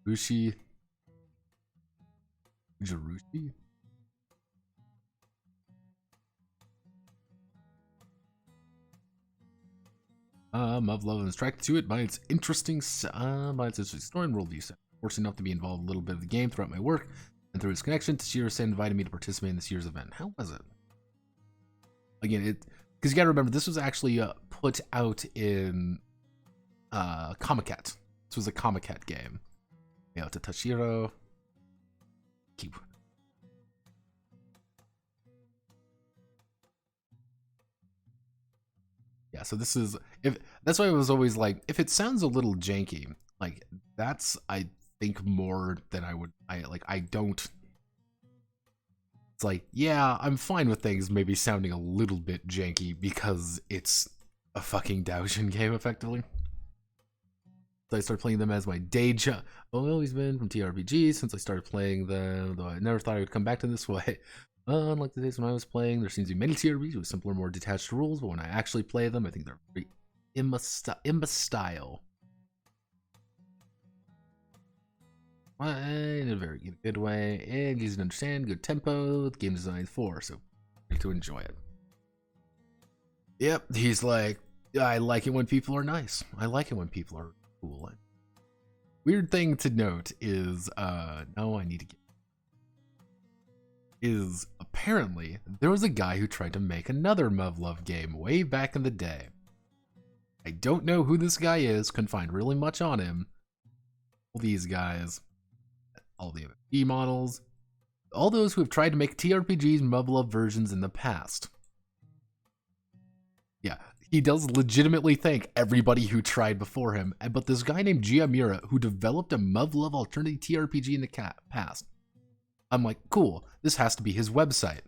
[SPEAKER 1] Ujirushi. Muv-Luv is attracted to it by its interesting story and worldview. Fortunate enough to be involved a little bit of the game throughout my work, and through its connection, Chizuru invited me to participate in this year's event. How was it? Again, because you gotta remember, this was actually put out in Comic-Cat. This was a Comic-Cat game. Yeah, to Tashiro. Keep. Yeah, so this is that's why I was always like, if it sounds a little janky, like that's I think more than I don't. It's like, yeah, I'm fine with things maybe sounding a little bit janky because it's a fucking Doujin game effectively. So I started playing them as my day job. I've always been from TRPGs since I started playing them, though I never thought I would come back to this way. Unlike the days when I was playing, there seems to be many TRPGs with simpler, more detached rules, but when I actually play them, I think they're very imbecile. In a very good way, and easy to understand, good tempo, the game designed for, so to enjoy it. Yep, he's like, I like it when people are nice. I like it when people are cool. Weird thing to note is, no, I need to get. Is apparently there was a guy who tried to make another Muv-Luv game way back in the day. I don't know who this guy is, couldn't find really much on him. All these guys, all the MFG models, all those who have tried to make TRPGs Muv-Luv versions in the past. Yeah, he does legitimately thank everybody who tried before him, but this guy named Giamura who developed a Muv-Luv alternative TRPG in the past. I'm like, cool, this has to be his website.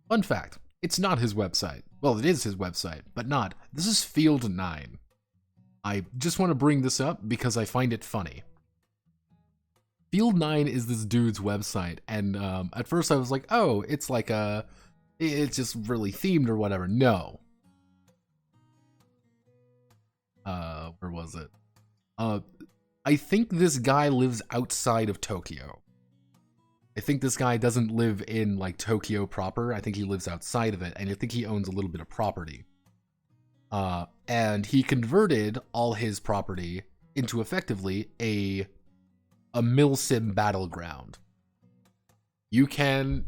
[SPEAKER 1] Fun fact, it's not his website. Well, it is his website, but not. This is Field 9. I just want to bring this up because I find it funny. Field 9 is this dude's website, and at first I was like, oh, it's like it's just really themed or whatever. No. Where was it? I think this guy lives outside of Tokyo. I think this guy doesn't live in like Tokyo proper. I think he lives outside of it, and I think he owns a little bit of property. And he converted all his property into effectively a milsim battleground. You can,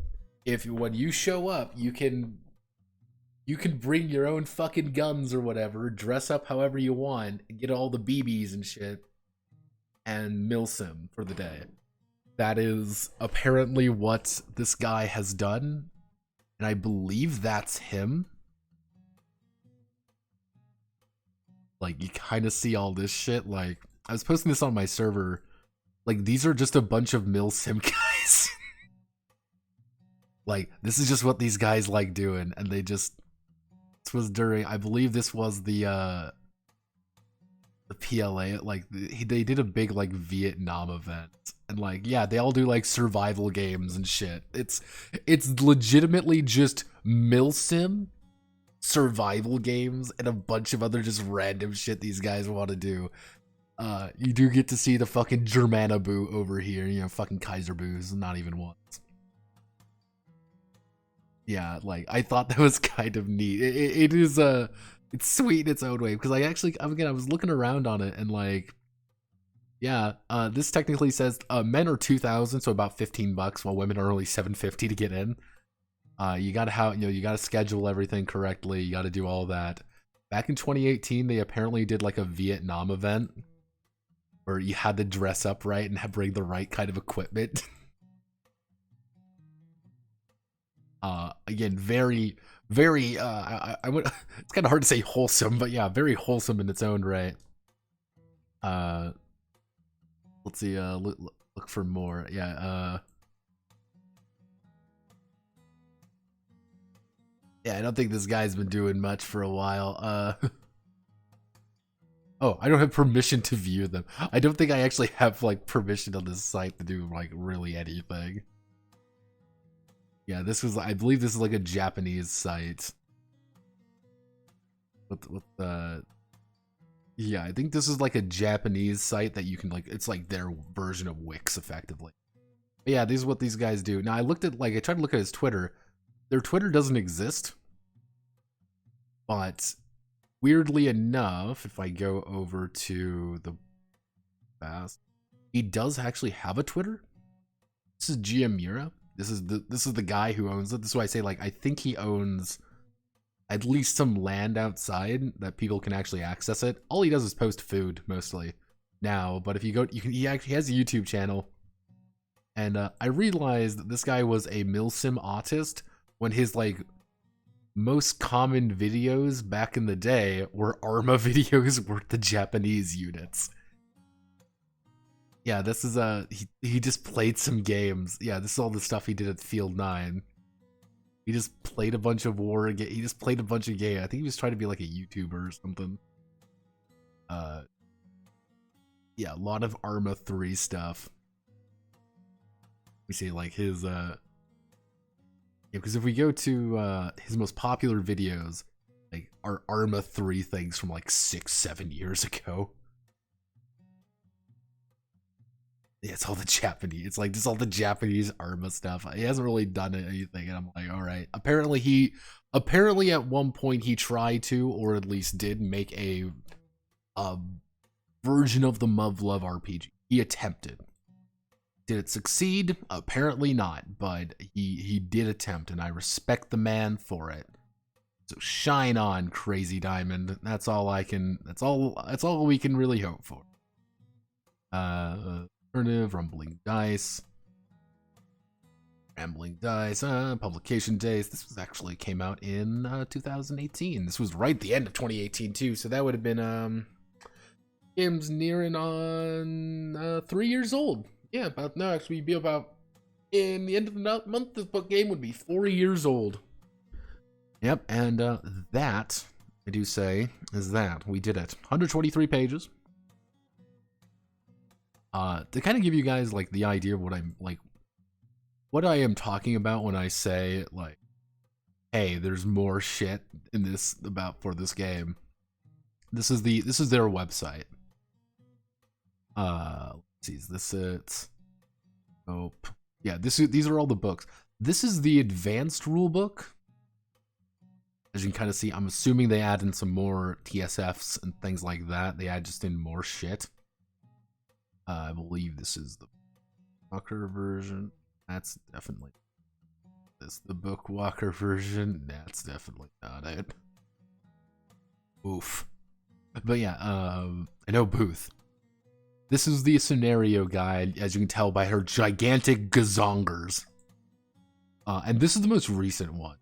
[SPEAKER 1] when you show up, you can bring your own fucking guns or whatever, dress up however you want, get all the BBs and shit, and milsim for the day. That is apparently what this guy has done, and I believe that's him. Like, you kind of see all this shit. Like, I was posting this on my server. Like, these are just a bunch of milsim guys. Like, this is just what these guys like doing, and they just... This was during... I believe this was the PLA, like, they did a big, like, Vietnam event. And, like, yeah, they all do, like, survival games and shit. It's legitimately just milsim, survival games, and a bunch of other just random shit these guys want to do. You do get to see the fucking Germanaboo over here, you know, fucking Kaiserboos, not even once. Yeah, like, I thought that was kind of neat. It is It's sweet in its own way, because I was looking around on it and like, yeah, this technically says men are 2,000, so about $15, while women are only $750 to get in. You gotta schedule everything correctly. You gotta do all that. Back in 2018, they apparently did like a Vietnam event where you had to dress up right and bring the right kind of equipment. Again, very, very. I would. It's kind of hard to say wholesome, but yeah, very wholesome in its own right. Let's see. Look for more. Yeah. Yeah, I don't think this guy's been doing much for a while. Oh, I don't have permission to view them. I don't think I actually have like permission on this site to do like really anything. Yeah, I believe this is like a Japanese site. With yeah, I think this is like a Japanese site that you can like, it's like their version of Wix effectively. But yeah, this is what these guys do. Now I tried to look at his Twitter. Their Twitter doesn't exist. But weirdly enough, if I go over to the past, he does actually have a Twitter. This is GM Mura. This is the guy who owns it. This is why I say like I think he owns at least some land outside that people can actually access it. All he does is post food mostly now, but if you go, he actually has a YouTube channel. And I realized that this guy was a milsim autist when his like most common videos back in the day were Arma videos with the Japanese units. Yeah, this is he just played some games. Yeah, this is all the stuff he did at Field 9. He just played a bunch of he just played a bunch of games. I think he was trying to be like a YouTuber or something. Yeah, a lot of Arma 3 stuff. We see like his yeah, because if we go to his most popular videos, like are Arma 3 things from like 6-7 years ago. Yeah, it's all the Japanese. It's like just all the Japanese Arma stuff. He hasn't really done anything, and I'm like, all right. Apparently at one point he tried to, or at least did, make a version of the Muv-Luv RPG. He attempted. Did it succeed? Apparently not, but he did attempt, and I respect the man for it. So shine on, Crazy Diamond. That's all we can really hope for. Alternative, Rambling Dice, publication days. This was actually came out in 2018. This was right at the end of 2018 too, so that would have been game's nearing on 3 years old. Yeah, about no, actually be about in the end of the month. This book game would be 4 years old. Yep, and that I do say is that we did it. 123 pages. To kind of give you guys like the idea of what I am talking about when I say like, hey, there's more shit in this for this game. This is their website. Let's see, is this it? Nope. Yeah, these are all the books. This is the advanced rule book. As you can kind of see, I'm assuming they add in some more TSFs and things like that. They add just in more shit. I believe this is the Walker version. That's definitely this. The Book Walker version. That's definitely not it. Oof. But yeah, I know Booth. This is the scenario guide, as you can tell by her gigantic gazongers. And this is the most recent one.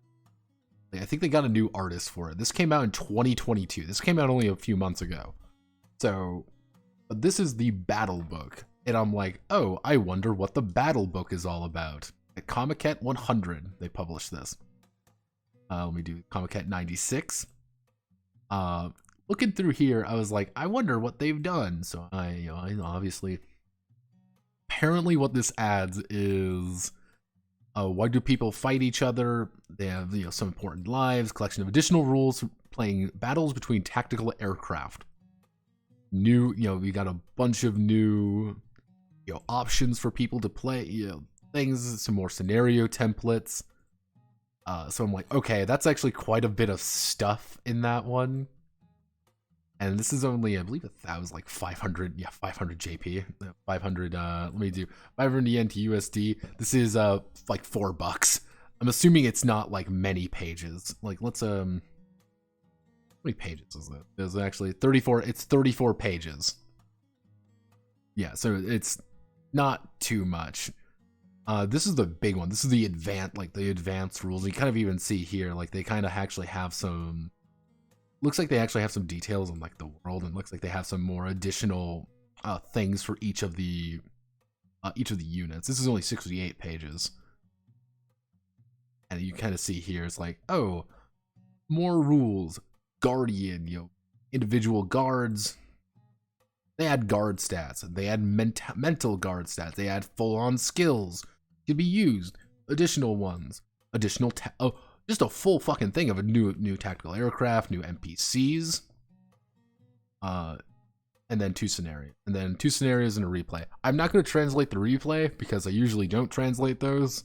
[SPEAKER 1] I think they got a new artist for it. This came out in 2022. This came out only a few months ago. So, this is the battle book. And I'm like, oh, I wonder what the battle book is all about. At Comiket 100, they published this. Let me do Comiket 96. Looking through here, I was like, I wonder what they've done. So I obviously, apparently what this adds is, why do people fight each other? They have, some important lives, collection of additional rules, playing battles between tactical aircraft. New, we got a bunch of new, options for people to play, things, some more scenario templates. So I'm like, okay, that's actually quite a bit of stuff in that one. And this is only, I believe, that was like 500, yeah, 500 JP, 500. Let me do 500 yen to USD. This is like $4. I'm assuming it's not like many pages. Like, let's how many pages is it? There's actually 34. It's 34 pages. Yeah, so it's not too much. This is the big one. This is the advanced rules. You kind of even see here, like they kind of actually have some. Looks like they actually have some details on like the world, and looks like they have some more additional things for each of the units. This is only 68 pages, and you kind of see here it's like, oh, more rules, guardian, individual guards. They add guard stats. They add mental guard stats. They add full-on skills to be used. Additional ones. Additional just a full fucking thing of a new tactical aircraft, new NPCs, and then 2 scenarios. And then 2 scenarios and a replay. I'm not going to translate the replay because I usually don't translate those.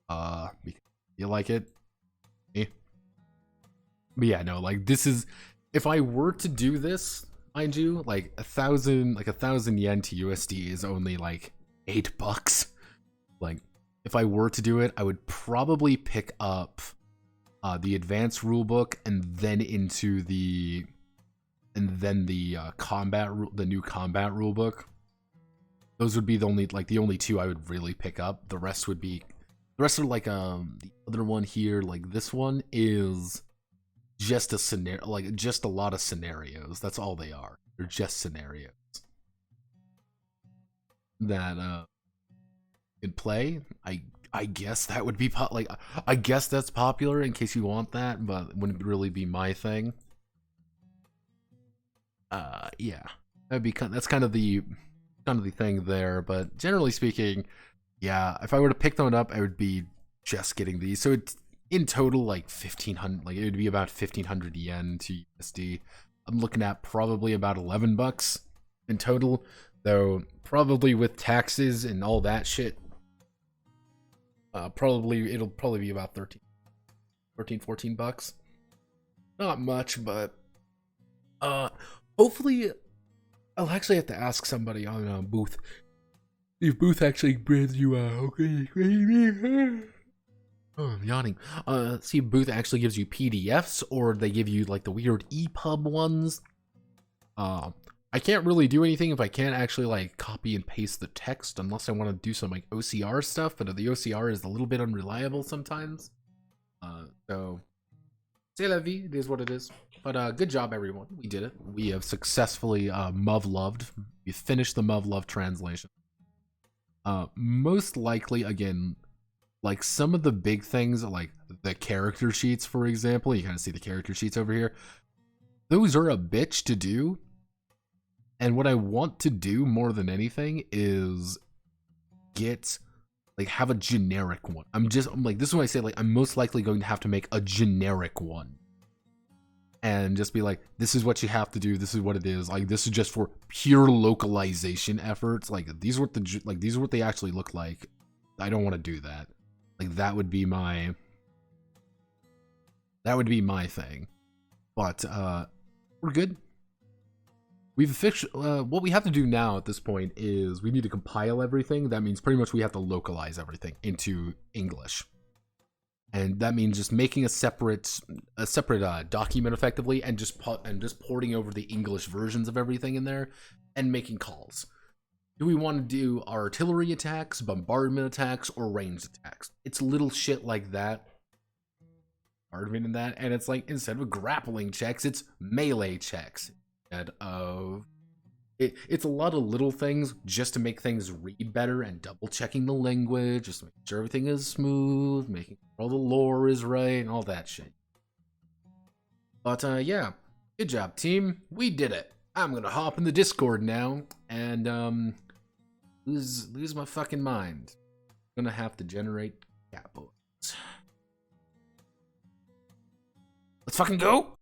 [SPEAKER 1] Because you like it. But yeah, no, like this is, if I were to do this, mind you, like 1,000 yen to USD is only like $8. Like, if I were to do it, I would probably pick up the advanced rulebook and then the new combat rulebook. Those would be the only 2 I would really pick up. The rest are like the other one here, like this one is just a scenario, like just a lot of scenarios. That's all they are. They're just scenarios that in play. I guess that would be I guess that's popular in case you want that, but it wouldn't really be my thing. Yeah, that's kind of the thing there. But generally speaking, yeah, if I were to pick them up, I would be just getting these. So it's in total like 1,500. Like it would be about 1,500 yen to USD. I'm looking at probably about $11 in total, though probably with taxes and all that shit. It'll probably be about $14 Not much, but hopefully I'll actually have to ask somebody on Booth. If Booth actually brings you okay. Oh, I'm yawning. See if Booth actually gives you PDFs or they give you like the weird EPUB ones. I can't really do anything if I can't actually like copy and paste the text unless I want to do some like OCR stuff, but the OCR is a little bit unreliable sometimes. So c'est la vie, it is what it is. But good job everyone. We did it. We have successfully Muv-Loved. We finished the Muv-Luv translation. Most likely, again, like some of the big things like the character sheets, for example, you kind of see the character sheets over here. Those are a bitch to do. And what I want to do more than anything is have a generic one. I'm like, this is when I say like I'm most likely going to have to make a generic one. And just be like, this is what you have to do, this is what it is. Like this is just for pure localization efforts. Like these are what they actually look like. I don't want to do that. Like that would be my thing. But we're good. We've what we have to do now at this point is we need to compile everything. That means pretty much we have to localize everything into English, and that means just making a separate document effectively, and just porting over the English versions of everything in there, and making calls. Do we want to do artillery attacks, bombardment attacks, or ranged attacks? It's little shit like that. Argument in that, and it's like instead of grappling checks, it's melee checks. It's a lot of little things just to make things read better and double checking the language, just making sure everything is smooth, making sure all the lore is right and all that shit. But yeah, good job team, we did it. I'm gonna hop in the Discord now and lose my fucking mind. I'm gonna have to generate capos. Let's fucking go.